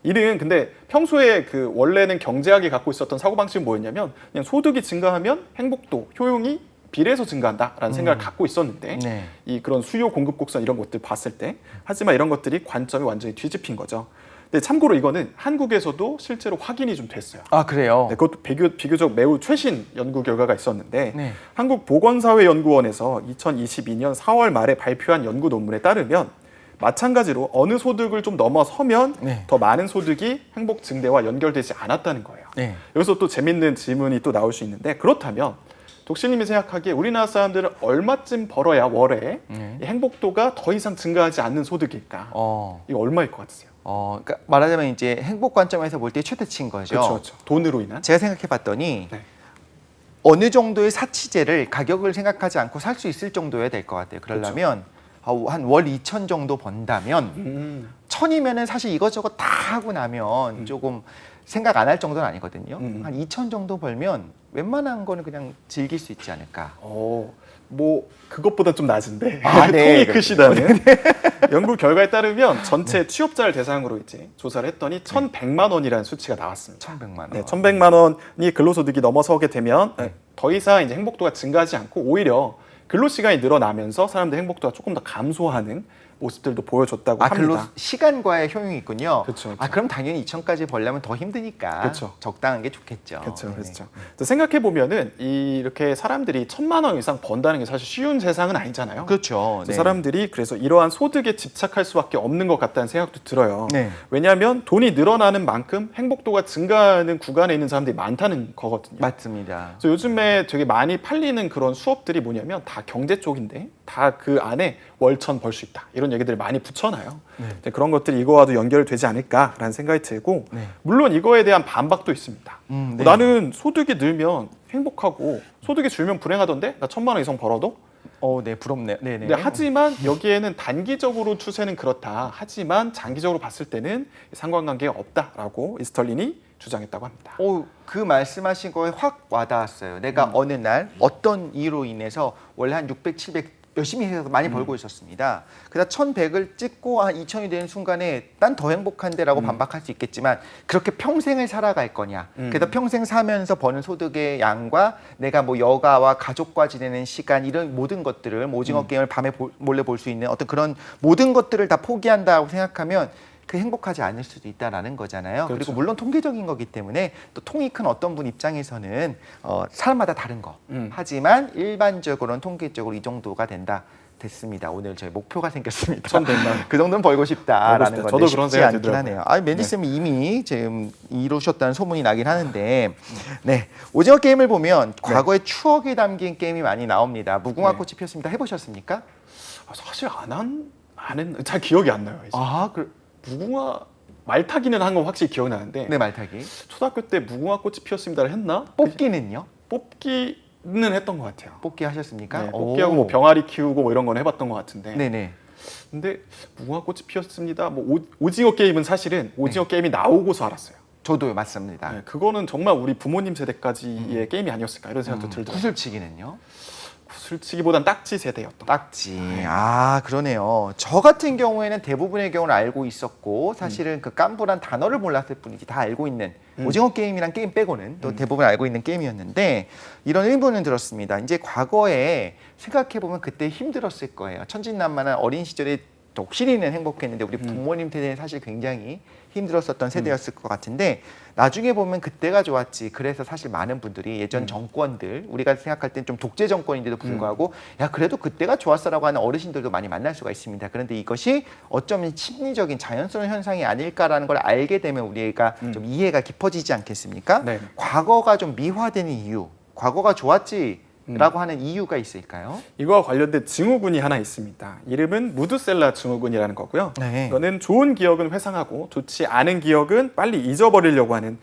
이는 근데 평소에 그 원래는 경제학이 갖고 있었던 사고방식은 뭐였냐면 그냥 소득이 증가하면 행복도, 효용이 비례해서 증가한다라는 생각을 갖고 있었는데 네. 이 그런 수요 공급 곡선 이런 것들 봤을 때 하지만 이런 것들이 관점이 완전히 뒤집힌 거죠. 근데 참고로 이거는 한국에서도 실제로 확인이 좀 됐어요. 아, 그래요? 네, 그것도 비교적 매우 최신 연구 결과가 있었는데 네. 한국보건사회연구원에서 2022년 4월 말에 발표한 연구 논문에 따르면 마찬가지로 어느 소득을 좀 넘어서면 네. 더 많은 소득이 행복 증대와 연결되지 않았다는 거예요. 네. 여기서 또 재밌는 질문이 또 나올 수 있는데 그렇다면 독실님이 생각하기에 우리나라 사람들은 얼마쯤 벌어야 월에 이 행복도가 더 이상 증가하지 않는 소득일까? 이거 얼마일 것 같으세요? 그러니까 말하자면 이제 행복 관점에서 볼 때 최대치인 거죠. 그렇죠. 돈으로 인한? 제가 생각해봤더니 네. 어느 정도의 사치제를 가격을 생각하지 않고 살 수 있을 정도여야 될 것 같아요. 그러려면 한 월 2천 정도 번다면 1,000이면은 사실 이것저것 다 하고 나면 조금 생각 안 할 정도는 아니거든요. 한 2천 정도 벌면 웬만한 거는 그냥 즐길 수 있지 않을까. 뭐 그것보다 좀 낮은데 아, 네. 통이 크시다는 연구 결과에 따르면 전체 취업자를 대상으로 이제 조사를 했더니 1,100만 원이라는 수치가 나왔습니다. 1,100만 원. 네, 1,100만 원이 근로소득이 넘어서게 되면 더 이상 이제 행복도가 증가하지 않고 오히려 근로시간이 늘어나면서 사람들 행복도가 조금 더 감소하는 모습들도 보여줬다고 합니다. 근로 시간과의 효용이 있군요. 그렇죠. 그럼 당연히 2천까지 벌려면 더 힘드니까 그렇죠. 적당한 게 좋겠죠. 그렇죠, 네. 그렇죠. 생각해 보면은 이렇게 사람들이 1,000만 원 이상 번다는 게 사실 쉬운 세상은 아니잖아요. 그렇죠. 그래서 사람들이 그래서 이러한 소득에 집착할 수밖에 없는 것 같다는 생각도 들어요. 네. 왜냐하면 돈이 늘어나는 만큼 행복도가 증가하는 구간에 있는 사람들이 많다는 거거든요. 맞습니다. 그래서 요즘에 되게 많이 팔리는 그런 수업들이 뭐냐면 다 경제 쪽인데 다 그 안에 월천 벌 수 있다 이런 얘기들을 많이 붙여놔요. 네. 그런 것들이 이거와도 연결되지 않을까라는 생각이 들고 물론 이거에 대한 반박도 있습니다. 네. 나는 소득이 늘면 행복하고 소득이 줄면 불행하던데 나 1,000만 원 이상 벌어도 네, 부럽네요. 네, 네. 근데 하지만 여기에는 단기적으로 추세는 그렇다. 하지만 장기적으로 봤을 때는 상관관계가 없다라고 이스털린이 주장했다고 합니다. 그 말씀하신 거에 확 와닿았어요. 내가 어느 날 어떤 이유로 인해서 원래 한 600, 700 열심히 해서 많이 벌고 있었습니다. 그러다 1,100을 찍고 2,000이 되는 순간에 난 더 행복한데라고 반박할 수 있겠지만 그렇게 평생을 살아갈 거냐. 그래서 평생 사면서 버는 소득의 양과 내가 뭐 여가와 가족과 지내는 시간 이런 모든 것들을 오징어 게임을 밤에 몰래 볼 수 있는 어떤 그런 모든 것들을 다 포기한다고 생각하면 그 행복하지 않을 수도 있다라는 거잖아요. 그렇죠. 그리고 물론 통계적인 거기 때문에 또 통이 큰 어떤 분 입장에서는 사람마다 다른 거. 하지만 일반적으로는 통계적으로 이 정도가 된다. 됐습니다. 오늘 저희 목표가 생겼습니다. 1,100만. 그 정도는 벌고 싶다라는 벌고 싶다. 건데 저도 그런 쉽지 생각이 않긴 들더라고요. 하네요. 아, 맨지쌤이 이미 지금 이루셨다는 소문이 나긴 하는데, 네, 오징어 게임을 보면 과거의 추억이 담긴 게임이 많이 나옵니다. 무궁화 네. 꽃이 피었습니다. 해보셨습니까? 사실 잘 기억이 안 나요. 이제. 아, 무궁화 말타기는 한 건 확실히 기억나는데 네, 말타기. 초등학교 때 무궁화 꽃이 피었습니다를 했나? 뽑기는요? 뽑기는 했던 것 같아요. 뽑기 하셨습니까? 네, 뽑기하고 뭐 병아리 키우고 뭐 이런 건 해봤던 것 같은데. 네네. 근데 무궁화 꽃이 피었습니다. 뭐 오징어 게임은 사실은 오징어 네. 게임이 나오고서 알았어요. 저도요, 맞습니다. 네, 그거는 정말 우리 부모님 세대까지의 게임이 아니었을까 이런 생각도 들더라고요. 구슬치기는요? 구슬치기보단 딱지 세대였던 것 딱지. 아, 그러네요. 저 같은 경우에는 대부분의 경우는 알고 있었고 사실은 그 깜부란 단어를 몰랐을 뿐이지 다 알고 있는 오징어 게임이란 게임 빼고는 또 대부분 알고 있는 게임이었는데 이런 의문은 들었습니다. 이제 과거에 생각해보면 그때 힘들었을 거예요. 천진난만한 어린 시절에 독실이는 행복했는데 우리 부모님 세대는 사실 굉장히 힘들었었던 세대였을 것 같은데 나중에 보면 그때가 좋았지. 그래서 사실 많은 분들이 예전 정권들 우리가 생각할 땐 좀 독재 정권인데도 불구하고 야 그래도 그때가 좋았어라고 하는 어르신들도 많이 만날 수가 있습니다. 그런데 이것이 어쩌면 심리적인 자연스러운 현상이 아닐까라는 걸 알게 되면 우리가 좀 이해가 깊어지지 않겠습니까? 네. 과거가 좀 미화되는 이유, 과거가 좋았지 라고 하는 이유가 있을까요? 이거와 관련된 증후군이 하나 있습니다. 이름은 무드셀라 증후군이라는 거고요. 네. 이거는 좋은 기억은 회상하고 좋지 않은 기억은 빨리 잊어버리려고 하는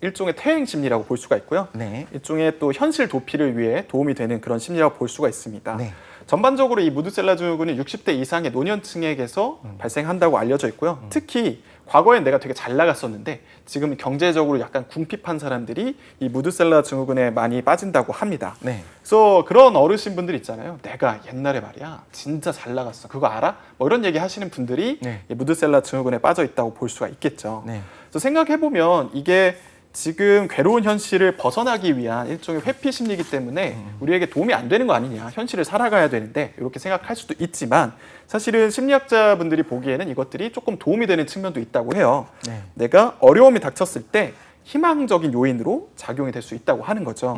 일종의 퇴행 심리라고 볼 수가 있고요. 네. 일종의 또 현실 도피를 위해 도움이 되는 그런 심리라고 볼 수가 있습니다. 네. 전반적으로 이 무드셀라 증후군은 60대 이상의 노년층에게서 발생한다고 알려져 있고요. 특히 과거엔 내가 되게 잘 나갔었는데 지금 경제적으로 약간 궁핍한 사람들이 이 무드셀라 증후군에 많이 빠진다고 합니다. 네. 그래서 그런 어르신분들 있잖아요. 내가 옛날에 말이야 진짜 잘 나갔어. 그거 알아? 뭐 이런 얘기 하시는 분들이 네. 이 무드셀라 증후군에 빠져 있다고 볼 수가 있겠죠. 네. 그래서 생각해보면 이게 지금 괴로운 현실을 벗어나기 위한 일종의 회피 심리이기 때문에 우리에게 도움이 안 되는 거 아니냐. 현실을 살아가야 되는데 이렇게 생각할 수도 있지만 사실은 심리학자분들이 보기에는 이것들이 조금 도움이 되는 측면도 있다고 해요. 네. 내가 어려움이 닥쳤을 때 희망적인 요인으로 작용이 될 수 있다고 하는 거죠.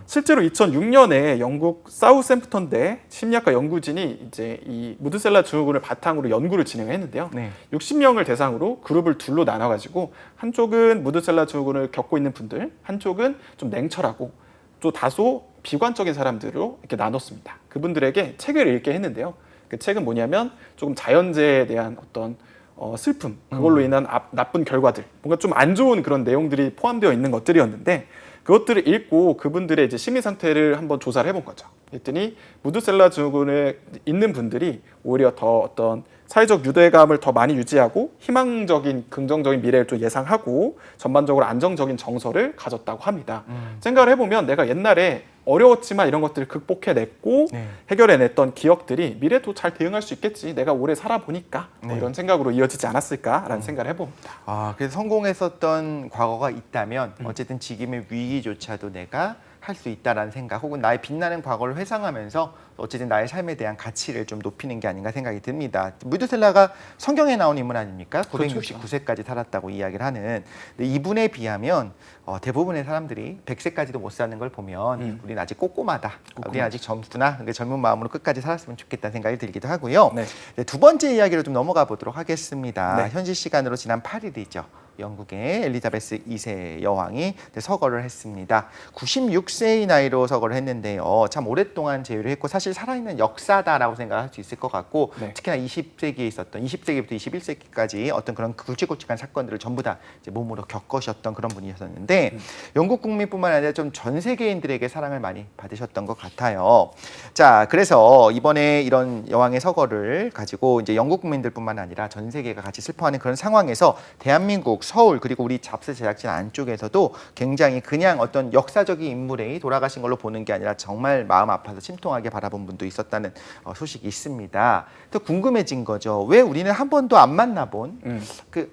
실제로 2006년에 영국 사우샘프턴대 심리학과 연구진이 이제 이 무드셀라 증후군을 바탕으로 연구를 진행했는데요. 네. 60명을 대상으로 그룹을 둘로 나눠가지고 한쪽은 무드셀라 증후군을 겪고 있는 분들, 한쪽은 좀 냉철하고 또 다소 비관적인 사람들로 이렇게 나눴습니다. 그분들에게 책을 읽게 했는데요. 그 책은 뭐냐면 조금 자연재해에 대한 어떤 슬픔, 그걸로 인한 나쁜 결과들, 뭔가 좀 안 좋은 그런 내용들이 포함되어 있는 것들이었는데 그것들을 읽고 그분들의 이제 심리 상태를 한번 조사를 해본 거죠. 그랬더니 무드셀라 증후군에 있는 분들이 오히려 더 어떤 사회적 유대감을 더 많이 유지하고 희망적인 긍정적인 미래를 좀 예상하고 전반적으로 안정적인 정서를 가졌다고 합니다. 생각을 해보면 내가 옛날에 어려웠지만 이런 것들을 극복해냈고 네. 해결해냈던 기억들이 미래도 잘 대응할 수 있겠지. 내가 오래 살아보니까 뭐 네. 이런 생각으로 이어지지 않았을까라는 생각을 해봅니다. 아, 그래서 성공했었던 과거가 있다면 어쨌든 지금의 위기조차도 내가 할 수 있다라는 생각 혹은 나의 빛나는 과거를 회상하면서 어쨌든 나의 삶에 대한 가치를 좀 높이는 게 아닌가 생각이 듭니다. 무드셀라가 성경에 나온 인물 아닙니까? 그렇죠. 969세까지 살았다고 이야기를 하는. 근데 이분에 비하면 대부분의 사람들이 100세까지도 못 사는 걸 보면 우리는 아직 꼬꼬마다. 우리는 아직 젊구나. 그러니까 젊은 마음으로 끝까지 살았으면 좋겠다는 생각이 들기도 하고요. 네. 네, 두 번째 이야기로 좀 넘어가 보도록 하겠습니다. 네. 현지 시간으로 지난 8일이죠. 영국의 엘리자베스 2세 여왕이 서거를 했습니다. 96세의 나이로 서거를 했는데요. 참 오랫동안 재위를 했고 사실 살아있는 역사다라고 생각할 수 있을 것 같고 네. 특히나 20세기에 있었던 20세기부터 21세기까지 어떤 그런 굵직굵직한 사건들을 전부 다 이제 몸으로 겪으셨던 그런 분이셨는데 영국 국민뿐만 아니라 좀 전 세계인들에게 사랑을 많이 받으셨던 것 같아요. 자, 그래서 이번에 이런 여왕의 서거를 가지고 이제 영국 국민들뿐만 아니라 전 세계가 같이 슬퍼하는 그런 상황에서 대한민국 서울 그리고 우리 잡스 제작진 안쪽에서도 굉장히 그냥 어떤 역사적인 인물이 돌아가신 걸로 보는 게 아니라 정말 마음 아파서 심통하게 바라본 분도 있었다는 소식이 있습니다. 또 궁금해진 거죠. 왜 우리는 한 번도 안 만나본 그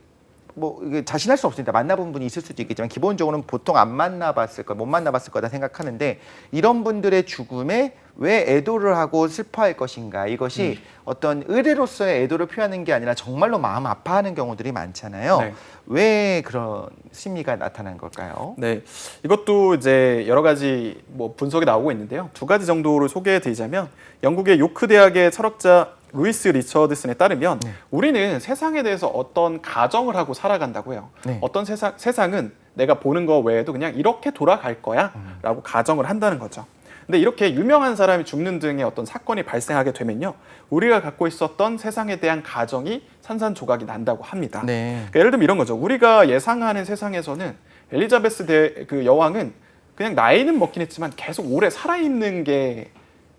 뭐 이게 자신할 수 없습니다. 만나본 분이 있을 수도 있겠지만 기본적으로는 보통 안 만나봤을 거, 못 만나봤을 거다 생각하는데 이런 분들의 죽음에 왜 애도를 하고 슬퍼할 것인가? 이것이 어떤 의례로서의 애도를 표하는 게 아니라 정말로 마음 아파하는 경우들이 많잖아요. 네. 왜 그런 심리가 나타난 걸까요? 네, 이것도 이제 여러 가지 뭐 분석이 나오고 있는데요. 두 가지 정도를 소개해드리자면 영국의 요크 대학의 철학자 루이스 리처드슨에 따르면 우리는 세상에 대해서 어떤 가정을 하고 살아간다고 해요. 네. 어떤 세상은 내가 보는 거 외에도 그냥 이렇게 돌아갈 거야 라고 가정을 한다는 거죠. 근데 이렇게 유명한 사람이 죽는 등의 어떤 사건이 발생하게 되면요, 우리가 갖고 있었던 세상에 대한 가정이 산산조각이 난다고 합니다. 네. 그러니까 예를 들면 이런 거죠. 우리가 예상하는 세상에서는 엘리자베스 그 여왕은 그냥 나이는 먹긴 했지만 계속 오래 살아있는 게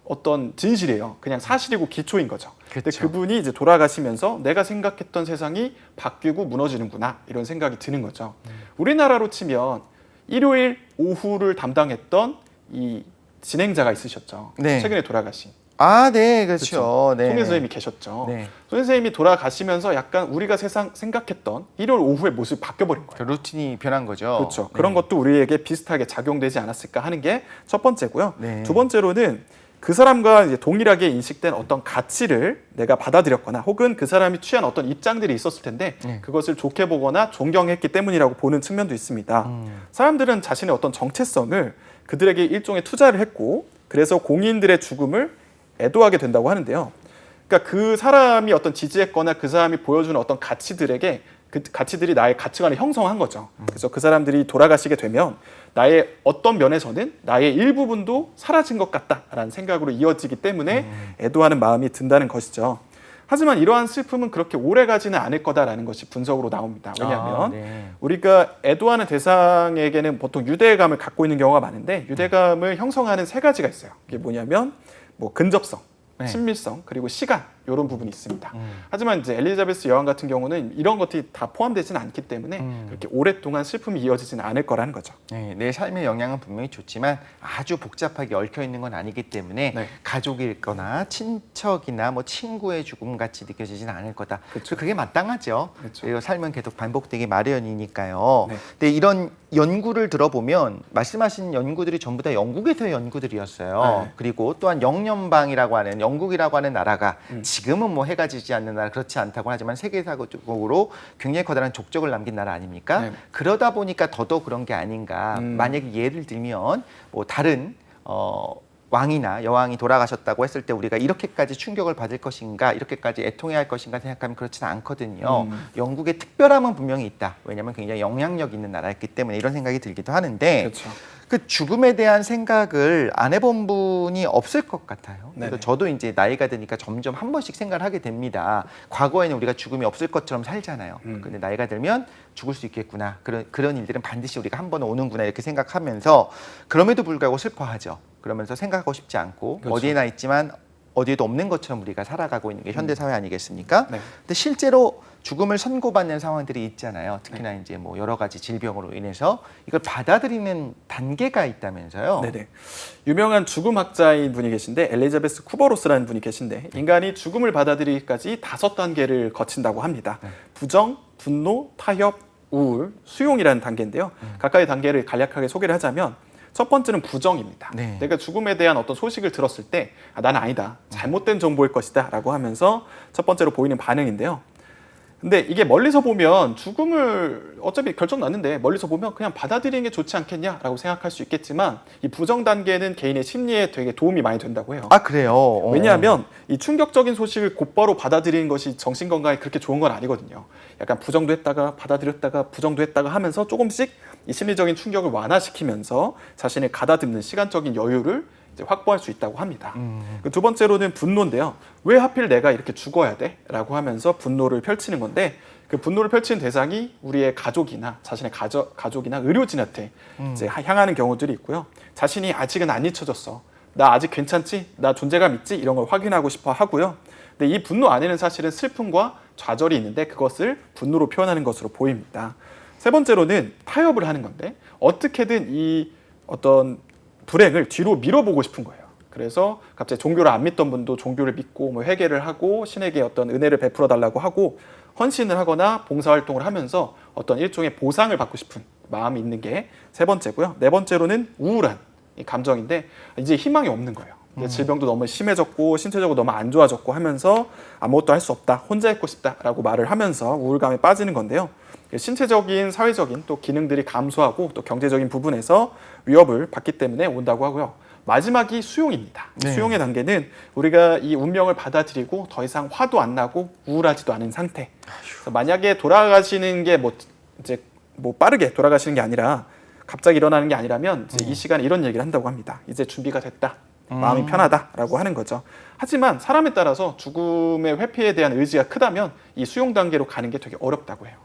어떤 진실이에요. 그냥 사실이고 기초인 거죠. 근데 그쵸. 그분이 이제 돌아가시면서 내가 생각했던 세상이 바뀌고 무너지는구나 이런 생각이 드는 거죠. 우리나라로 치면 일요일 오후를 담당했던 이 진행자가 있으셨죠. 네. 최근에 돌아가신. 아, 네, 그렇죠. 네. 손혜 선생님이 계셨죠. 네. 손혜 선생님이 돌아가시면서 약간 우리가 생각했던 일요일 오후의 모습이 바뀌어버린 거예요. 그 루틴이 변한 거죠. 그렇죠. 네. 그런 것도 우리에게 비슷하게 작용되지 않았을까 하는 게 첫 번째고요. 네. 두 번째로는 그 사람과 이제 동일하게 인식된 어떤 가치를 내가 받아들였거나 혹은 그 사람이 취한 어떤 입장들이 있었을 텐데 네. 그것을 좋게 보거나 존경했기 때문이라고 보는 측면도 있습니다. 사람들은 자신의 어떤 정체성을 그들에게 일종의 투자를 했고 그래서 공인들의 죽음을 애도하게 된다고 하는데요. 그러니까 그 사람이 어떤 지지했거나 그 사람이 보여주는 어떤 가치들에게 그 가치들이 나의 가치관을 형성한 거죠. 그래서 그 사람들이 돌아가시게 되면 나의 어떤 면에서는 나의 일부분도 사라진 것 같다라는 생각으로 이어지기 때문에 애도하는 마음이 든다는 것이죠. 하지만 이러한 슬픔은 그렇게 오래 가지는 않을 거다라는 것이 분석으로 나옵니다. 왜냐하면 네. 우리가 애도하는 대상에게는 보통 유대감을 갖고 있는 경우가 많은데 유대감을 형성하는 세 가지가 있어요. 이게 뭐냐면 뭐 근접성, 네. 친밀성, 그리고 시간 이런 부분이 있습니다. 하지만 이제 엘리자베스 여왕 같은 경우는 이런 것들이 다 포함되지는 않기 때문에 그렇게 오랫동안 슬픔이 이어지지는 않을 거라는 거죠. 네, 내 삶의 영향은 분명히 좋지만 아주 복잡하게 얽혀 있는 건 아니기 때문에 네. 가족일거나 친척이나 뭐 친구의 죽음 같이 느껴지지는 않을 거다. 그렇죠. 그게 마땅하죠. 그렇죠. 그리고 삶은 계속 반복되기 마련이니까요. 네. 근데 이런 연구를 들어보면 말씀하신 연구들이 전부 다 영국에서의 연구들이었어요. 네. 그리고 또한 영연방이라고 하는 영국이라고 하는 나라가 지금은 뭐 해가 지지 않는 나라 그렇지 않다고 하지만 세계사적으로 굉장히 커다란 족적을 남긴 나라 아닙니까? 네. 그러다 보니까 더더욱 그런 게 아닌가. 만약에 예를 들면 뭐 다른 왕이나 여왕이 돌아가셨다고 했을 때 우리가 이렇게까지 충격을 받을 것인가, 이렇게까지 애통해야 할 것인가 생각하면 그렇지는 않거든요. 영국의 특별함은 분명히 있다. 왜냐하면 굉장히 영향력 있는 나라였기 때문에 이런 생각이 들기도 하는데 그렇죠. 그 죽음에 대한 생각을 안 해본 분이 없을 것 같아요. 그래서 네네. 저도 이제 나이가 드니까 점점 한 번씩 생각을 하게 됩니다. 과거에는 우리가 죽음이 없을 것처럼 살잖아요. 근데 나이가 들면 죽을 수 있겠구나. 그런 일들은 반드시 우리가 한 번은 오는구나 이렇게 생각하면서 그럼에도 불구하고 슬퍼하죠. 그러면서 생각하고 싶지 않고 그렇죠. 어디에나 있지만 어디에도 없는 것처럼 우리가 살아가고 있는 게 현대 사회 아니겠습니까? 네. 근데 실제로 죽음을 선고받는 상황들이 있잖아요. 특히나 이제 뭐 여러 가지 질병으로 인해서 이걸 받아들이는 단계가 있다면서요. 네네. 유명한 죽음학자인 분이 계신데 엘리자베스 쿠버로스라는 분이 계신데 인간이 죽음을 받아들이기까지 5단계를 거친다고 합니다. 부정, 분노, 타협, 우울, 수용이라는 단계인데요. 각각의 단계를 간략하게 소개를 하자면 첫 번째는 부정입니다. 네. 내가 죽음에 대한 어떤 소식을 들었을 때 나는 아니다. 잘못된 정보일 것이다 라고 하면서 첫 번째로 보이는 반응인데요. 근데 이게 멀리서 보면 죽음을 어차피 결정 났는데 멀리서 보면 그냥 받아들이는 게 좋지 않겠냐라고 생각할 수 있겠지만 이 부정 단계는 개인의 심리에 되게 도움이 많이 된다고 해요. 아 그래요? 왜냐하면 이 충격적인 소식을 곧바로 받아들이는 것이 정신 건강에 그렇게 좋은 건 아니거든요. 약간 부정도 했다가 받아들였다가 부정도 했다가 하면서 조금씩 이 심리적인 충격을 완화시키면서 자신을 가다듬는 시간적인 여유를 이제 확보할 수 있다고 합니다. 그 두 번째로는 분노인데요. 왜 하필 내가 이렇게 죽어야 돼? 라고 하면서 분노를 펼치는 건데 그 분노를 펼치는 대상이 우리의 가족이나 자신의 가족이나 의료진한테 이제 향하는 경우들이 있고요. 자신이 아직은 안 잊혀졌어. 나 아직 괜찮지? 나 존재감 있지? 이런 걸 확인하고 싶어 하고요. 근데 이 분노 안에는 사실은 슬픔과 좌절이 있는데 그것을 분노로 표현하는 것으로 보입니다. 세 번째로는 타협을 하는 건데 어떻게든 이 어떤 불행을 뒤로 밀어보고 싶은 거예요. 그래서 갑자기 종교를 안 믿던 분도 종교를 믿고 뭐 회개를 하고 신에게 어떤 은혜를 베풀어 달라고 하고 헌신을 하거나 봉사활동을 하면서 어떤 일종의 보상을 받고 싶은 마음이 있는 게 세 번째고요. 네 번째로는 우울한 이 감정인데 이제 희망이 없는 거예요. 이제 질병도 너무 심해졌고 신체적으로 너무 안 좋아졌고 하면서 아무것도 할 수 없다, 혼자 있고 싶다라고 말을 하면서 우울감에 빠지는 건데요. 신체적인, 사회적인 또 기능들이 감소하고 또 경제적인 부분에서 위협을 받기 때문에 온다고 하고요. 마지막이 수용입니다. 네. 수용의 단계는 우리가 이 운명을 받아들이고 더 이상 화도 안 나고 우울하지도 않은 상태. 그래서 만약에 돌아가시는 게 이제 빠르게 돌아가시는 게 아니라 갑자기 일어나는 게 아니라면 이제 이 시간에 이런 얘기를 한다고 합니다. 이제 준비가 됐다. 마음이 편하다라고 하는 거죠. 하지만 사람에 따라서 죽음의 회피에 대한 의지가 크다면 이 수용 단계로 가는 게 되게 어렵다고 해요.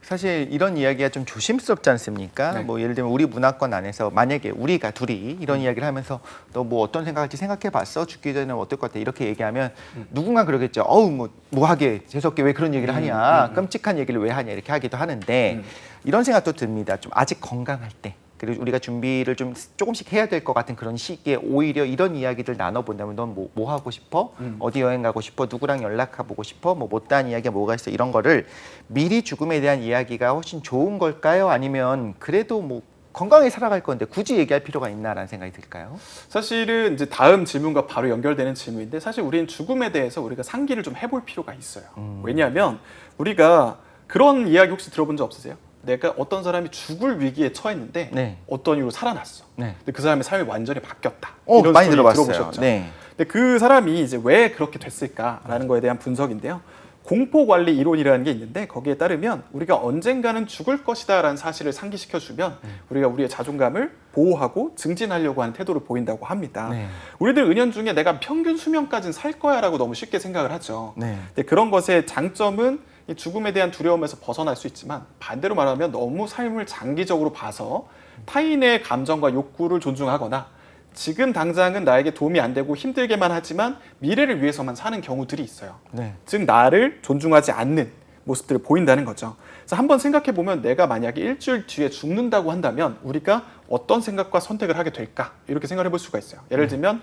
사실 이런 이야기가 좀 조심스럽지 않습니까? 네. 뭐 예를 들면 우리 문화권 안에서 만약에 우리가 둘이 이런 이야기를 하면서 너 뭐 어떤 생각할지 생각해봤어? 죽기 전에 어떨 것 같아? 이렇게 얘기하면 누군가 그러겠죠. 어우 뭐 하게 재수없게 왜 그런 얘기를 하냐? 끔찍한 얘기를 왜 하냐? 이렇게 하기도 하는데 이런 생각도 듭니다. 좀 아직 건강할 때. 그리고 우리가 준비를 좀 조금씩 해야 될 것 같은 그런 시기에 오히려 이런 이야기들 나눠본다면 넌 뭐 하고 싶어? 어디 여행 가고 싶어? 누구랑 연락해보고 싶어? 뭐 못다한 이야기가 뭐가 있어? 이런 거를 미리 죽음에 대한 이야기가 훨씬 좋은 걸까요? 아니면 그래도 뭐 건강하게 살아갈 건데 굳이 얘기할 필요가 있나라는 생각이 들까요? 사실은 이제 다음 질문과 바로 연결되는 질문인데 사실 우리는 죽음에 대해서 우리가 상기를 좀 해볼 필요가 있어요. 왜냐하면 우리가 그런 이야기 혹시 들어본 적 없으세요? 내가 어떤 사람이 죽을 위기에 처했는데 네. 어떤 이유로 살아났어. 네. 근데 그 사람의 삶이 완전히 바뀌었다. 이런 많이 스토리 들어봤어요. 들어보셨죠? 네. 근데 그 사람이 이제 왜 그렇게 됐을까라는 거에 대한 분석인데요. 공포 관리 이론이라는 게 있는데 거기에 따르면 우리가 언젠가는 죽을 것이다라는 사실을 상기시켜 주면 우리가 우리의 자존감을 보호하고 증진하려고 하는 태도를 보인다고 합니다. 네. 우리들 은연중에 내가 평균 수명까지는 살 거야라고 너무 쉽게 생각을 하죠. 네. 근데 그런 것의 장점은 이 죽음에 대한 두려움에서 벗어날 수 있지만 반대로 말하면 너무 삶을 장기적으로 봐서 타인의 감정과 욕구를 존중하거나 지금 당장은 나에게 도움이 안 되고 힘들게만 하지만 미래를 위해서만 사는 경우들이 있어요. 네. 즉 나를 존중하지 않는 모습들을 보인다는 거죠. 그래서 한번 생각해 보면 내가 만약에 일주일 뒤에 죽는다고 한다면 우리가 어떤 생각과 선택을 하게 될까 이렇게 생각해 볼 수가 있어요. 예를 들면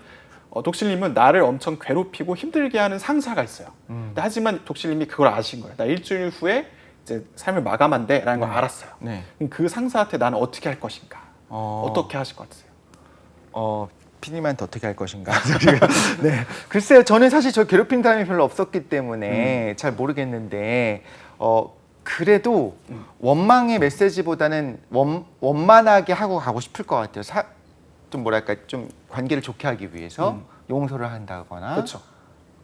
독실님은 나를 엄청 괴롭히고 힘들게 하는 상사가 있어요. 근데 하지만 독실님이 그걸 아신 거예요. 나 일주일 후에 이제 삶을 마감한대라는 걸 알았어요. 네. 그럼 그 상사한테 나는 어떻게 할 것인가? 어떻게 하실 것 같으세요? 피디님한테 어떻게 할 것인가? 네. 글쎄요, 저는 사실 저 괴롭힌 사람이 별로 없었기 때문에 잘 모르겠는데, 그래도 원망의 메시지보다는 원만하게 하고 가고 싶을 것 같아요. 좀 뭐랄까, 좀 관계를 좋게 하기 위해서 용서를 한다거나. 그렇죠.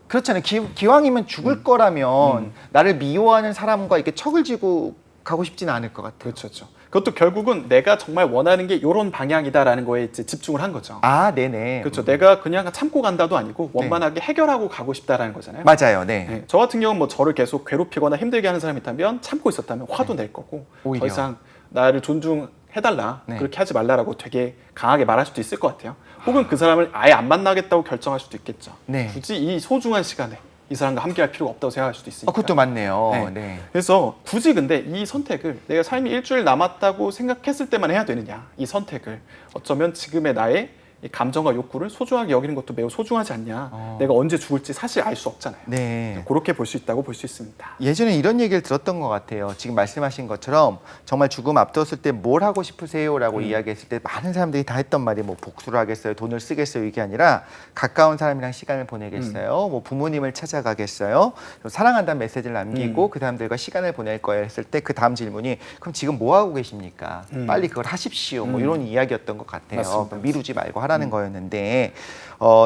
그렇잖아요. 기왕이면 죽을 거라면 나를 미워하는 사람과 이렇게 척을 지고 가고 싶지는 않을 것 같아요. 그렇죠, 그렇죠. 그것도 결국은 내가 정말 원하는 게 이런 방향이다라는 거에 이제 집중을 한 거죠. 아, 네네. 그렇죠. 내가 그냥 참고 간다도 아니고 원만하게 해결하고 가고 싶다라는 거잖아요. 맞아요, 네. 네, 저 같은 경우는 뭐 저를 계속 괴롭히거나 힘들게 하는 사람이 있다면 참고 있었다면 화도 낼 거고 오히려. 더 이상 나를 존중해달라 네. 그렇게 하지 말라라고 되게 강하게 말할 수도 있을 것 같아요. 혹은 그 사람을 아예 안 만나겠다고 결정할 수도 있겠죠. 네. 굳이 이 소중한 시간에 이 사람과 함께할 필요가 없다고 생각할 수도 있으니까. 그것도 맞네요. 네. 네. 그래서 굳이 근데 이 선택을 내가 삶이 일주일 남았다고 생각했을 때만 해야 되느냐, 이 선택을 어쩌면 지금의 나의 이 감정과 욕구를 소중하게 여기는 것도 매우 소중하지 않냐. 내가 언제 죽을지 사실 알 수 없잖아요. 네. 그렇게 볼 수 있다고 볼 수 있습니다. 예전에 이런 얘기를 들었던 것 같아요. 지금 말씀하신 것처럼 정말 죽음 앞두었을 때 뭘 하고 싶으세요라고 이야기했을 때 많은 사람들이 다 했던 말이 뭐 복수를 하겠어요, 돈을 쓰겠어요 이게 아니라 가까운 사람이랑 시간을 보내겠어요, 뭐 부모님을 찾아가겠어요, 사랑한다는 메시지를 남기고 그 사람들과 시간을 보낼 거예요 했을 때 그 다음 질문이 그럼 지금 뭐 하고 계십니까? 빨리 그걸 하십시오. 뭐 이런 이야기였던 것 같아요. 맞습니다. 미루지 말고 하라는 거였는데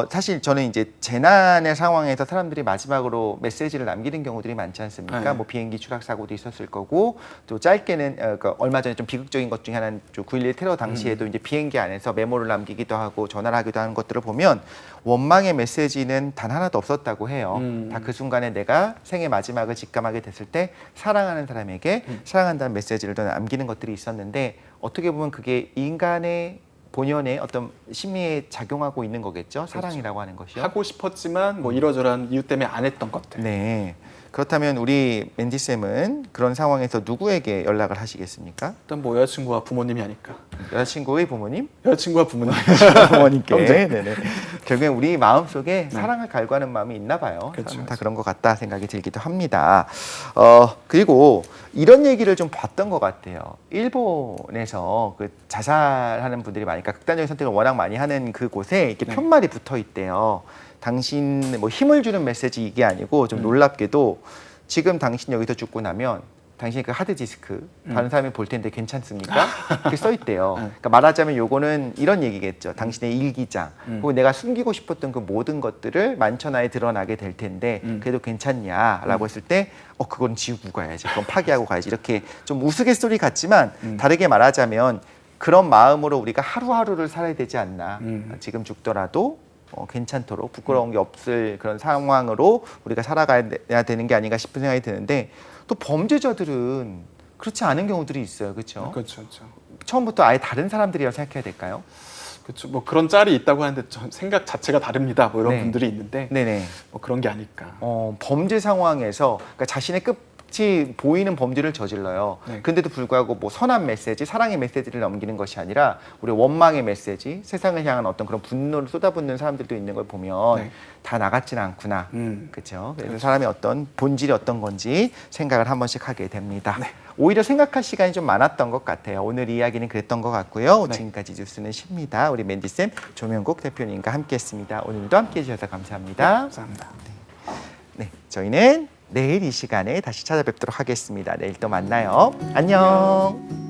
사실 저는 이제 재난의 상황에서 사람들이 마지막으로 메시지를 남기는 경우들이 많지 않습니까? 네. 뭐 비행기 추락 사고도 있었을 거고 또 짧게는 그러니까 얼마 전에 좀 비극적인 것 중에 하나는 9.11 테러 당시에도 이제 비행기 안에서 메모를 남기기도 하고 전화를 하기도 하는 것들을 보면 원망의 메시지는 단 하나도 없었다고 해요. 다 그 순간에 내가 생의 마지막을 직감하게 됐을 때 사랑하는 사람에게 사랑한다는 메시지를 더 남기는 것들이 있었는데 어떻게 보면 그게 인간의 본연의 어떤 심리에 작용하고 있는 거겠죠. 사랑이라고 하는 것이요. 하고 싶었지만 뭐 이러저러한 이유 때문에 안 했던 것들. 네. 그렇다면 우리 맨디 쌤은 그런 상황에서 누구에게 연락을 하시겠습니까? 일단 뭐 여자친구와 부모님이 아닐까. 여자친구의 부모님? 여자친구와 부모님. 부모님께. 형제. 네네. 결국엔 우리 마음 속에 사랑을 갈구하는 마음이 있나 봐요. 그렇죠, 사람은 다 그렇죠. 그런 것 같다 생각이 들기도 합니다. 그리고 이런 얘기를 좀 봤던 것 같아요. 일본에서 그 자살하는 분들이 많으니까 극단적인 선택을 워낙 많이 하는 그곳에 이렇게 네. 편말이 붙어 있대요. 당신 뭐 힘을 주는 메시지 이게 아니고 좀 놀랍게도 지금 당신 여기서 죽고 나면 당신의 그 하드디스크 다른 사람이 볼 텐데 괜찮습니까? 이렇게 써 있대요. 그러니까 말하자면 요거는 이런 얘기겠죠. 당신의 일기장 혹은 내가 숨기고 싶었던 그 모든 것들을 만천하에 드러나게 될 텐데 그래도 괜찮냐라고 했을 때 그건 지우고 가야지. 그건 파기하고 가야지. 이렇게 좀 우스갯소리 같지만 다르게 말하자면 그런 마음으로 우리가 하루하루를 살아야 되지 않나. 지금 죽더라도 괜찮도록 부끄러운 게 없을 그런 상황으로 우리가 살아가야 되는 게 아닌가 싶은 생각이 드는데 또 범죄자들은 그렇지 않은 경우들이 있어요. 그렇죠? 그렇죠, 그렇죠. 처음부터 아예 다른 사람들이라고 생각해야 될까요? 그렇죠. 뭐 그런 짤이 있다고 하는데 전 생각 자체가 다릅니다. 뭐 이런 네. 분들이 있는데 네네. 뭐 그런 게 아닐까. 범죄 상황에서 그러니까 자신의 끝이 보이는 범죄를 저질러요. 네. 근데도 불구하고 뭐 선한 메시지, 사랑의 메시지를 넘기는 것이 아니라 우리 원망의 메시지, 세상을 향한 어떤 그런 분노를 쏟아붓는 사람들도 있는 걸 보면 네. 다 나같지는 않구나. 음. 그렇죠. 그래서 사람의 어떤 본질이 어떤 건지 생각을 한 번씩 하게 됩니다. 네. 오히려 생각할 시간이 좀 많았던 것 같아요. 오늘 이야기는 그랬던 것 같고요. 네. 지금까지 뉴스는 쉽니다. 우리 맨디쌤 조명국 대표님과 함께했습니다. 오늘도 함께해 주셔서 감사합니다. 감사합니다. 네, 저희는 내일 이 시간에 다시 찾아뵙도록 하겠습니다. 내일 또 만나요. 안녕.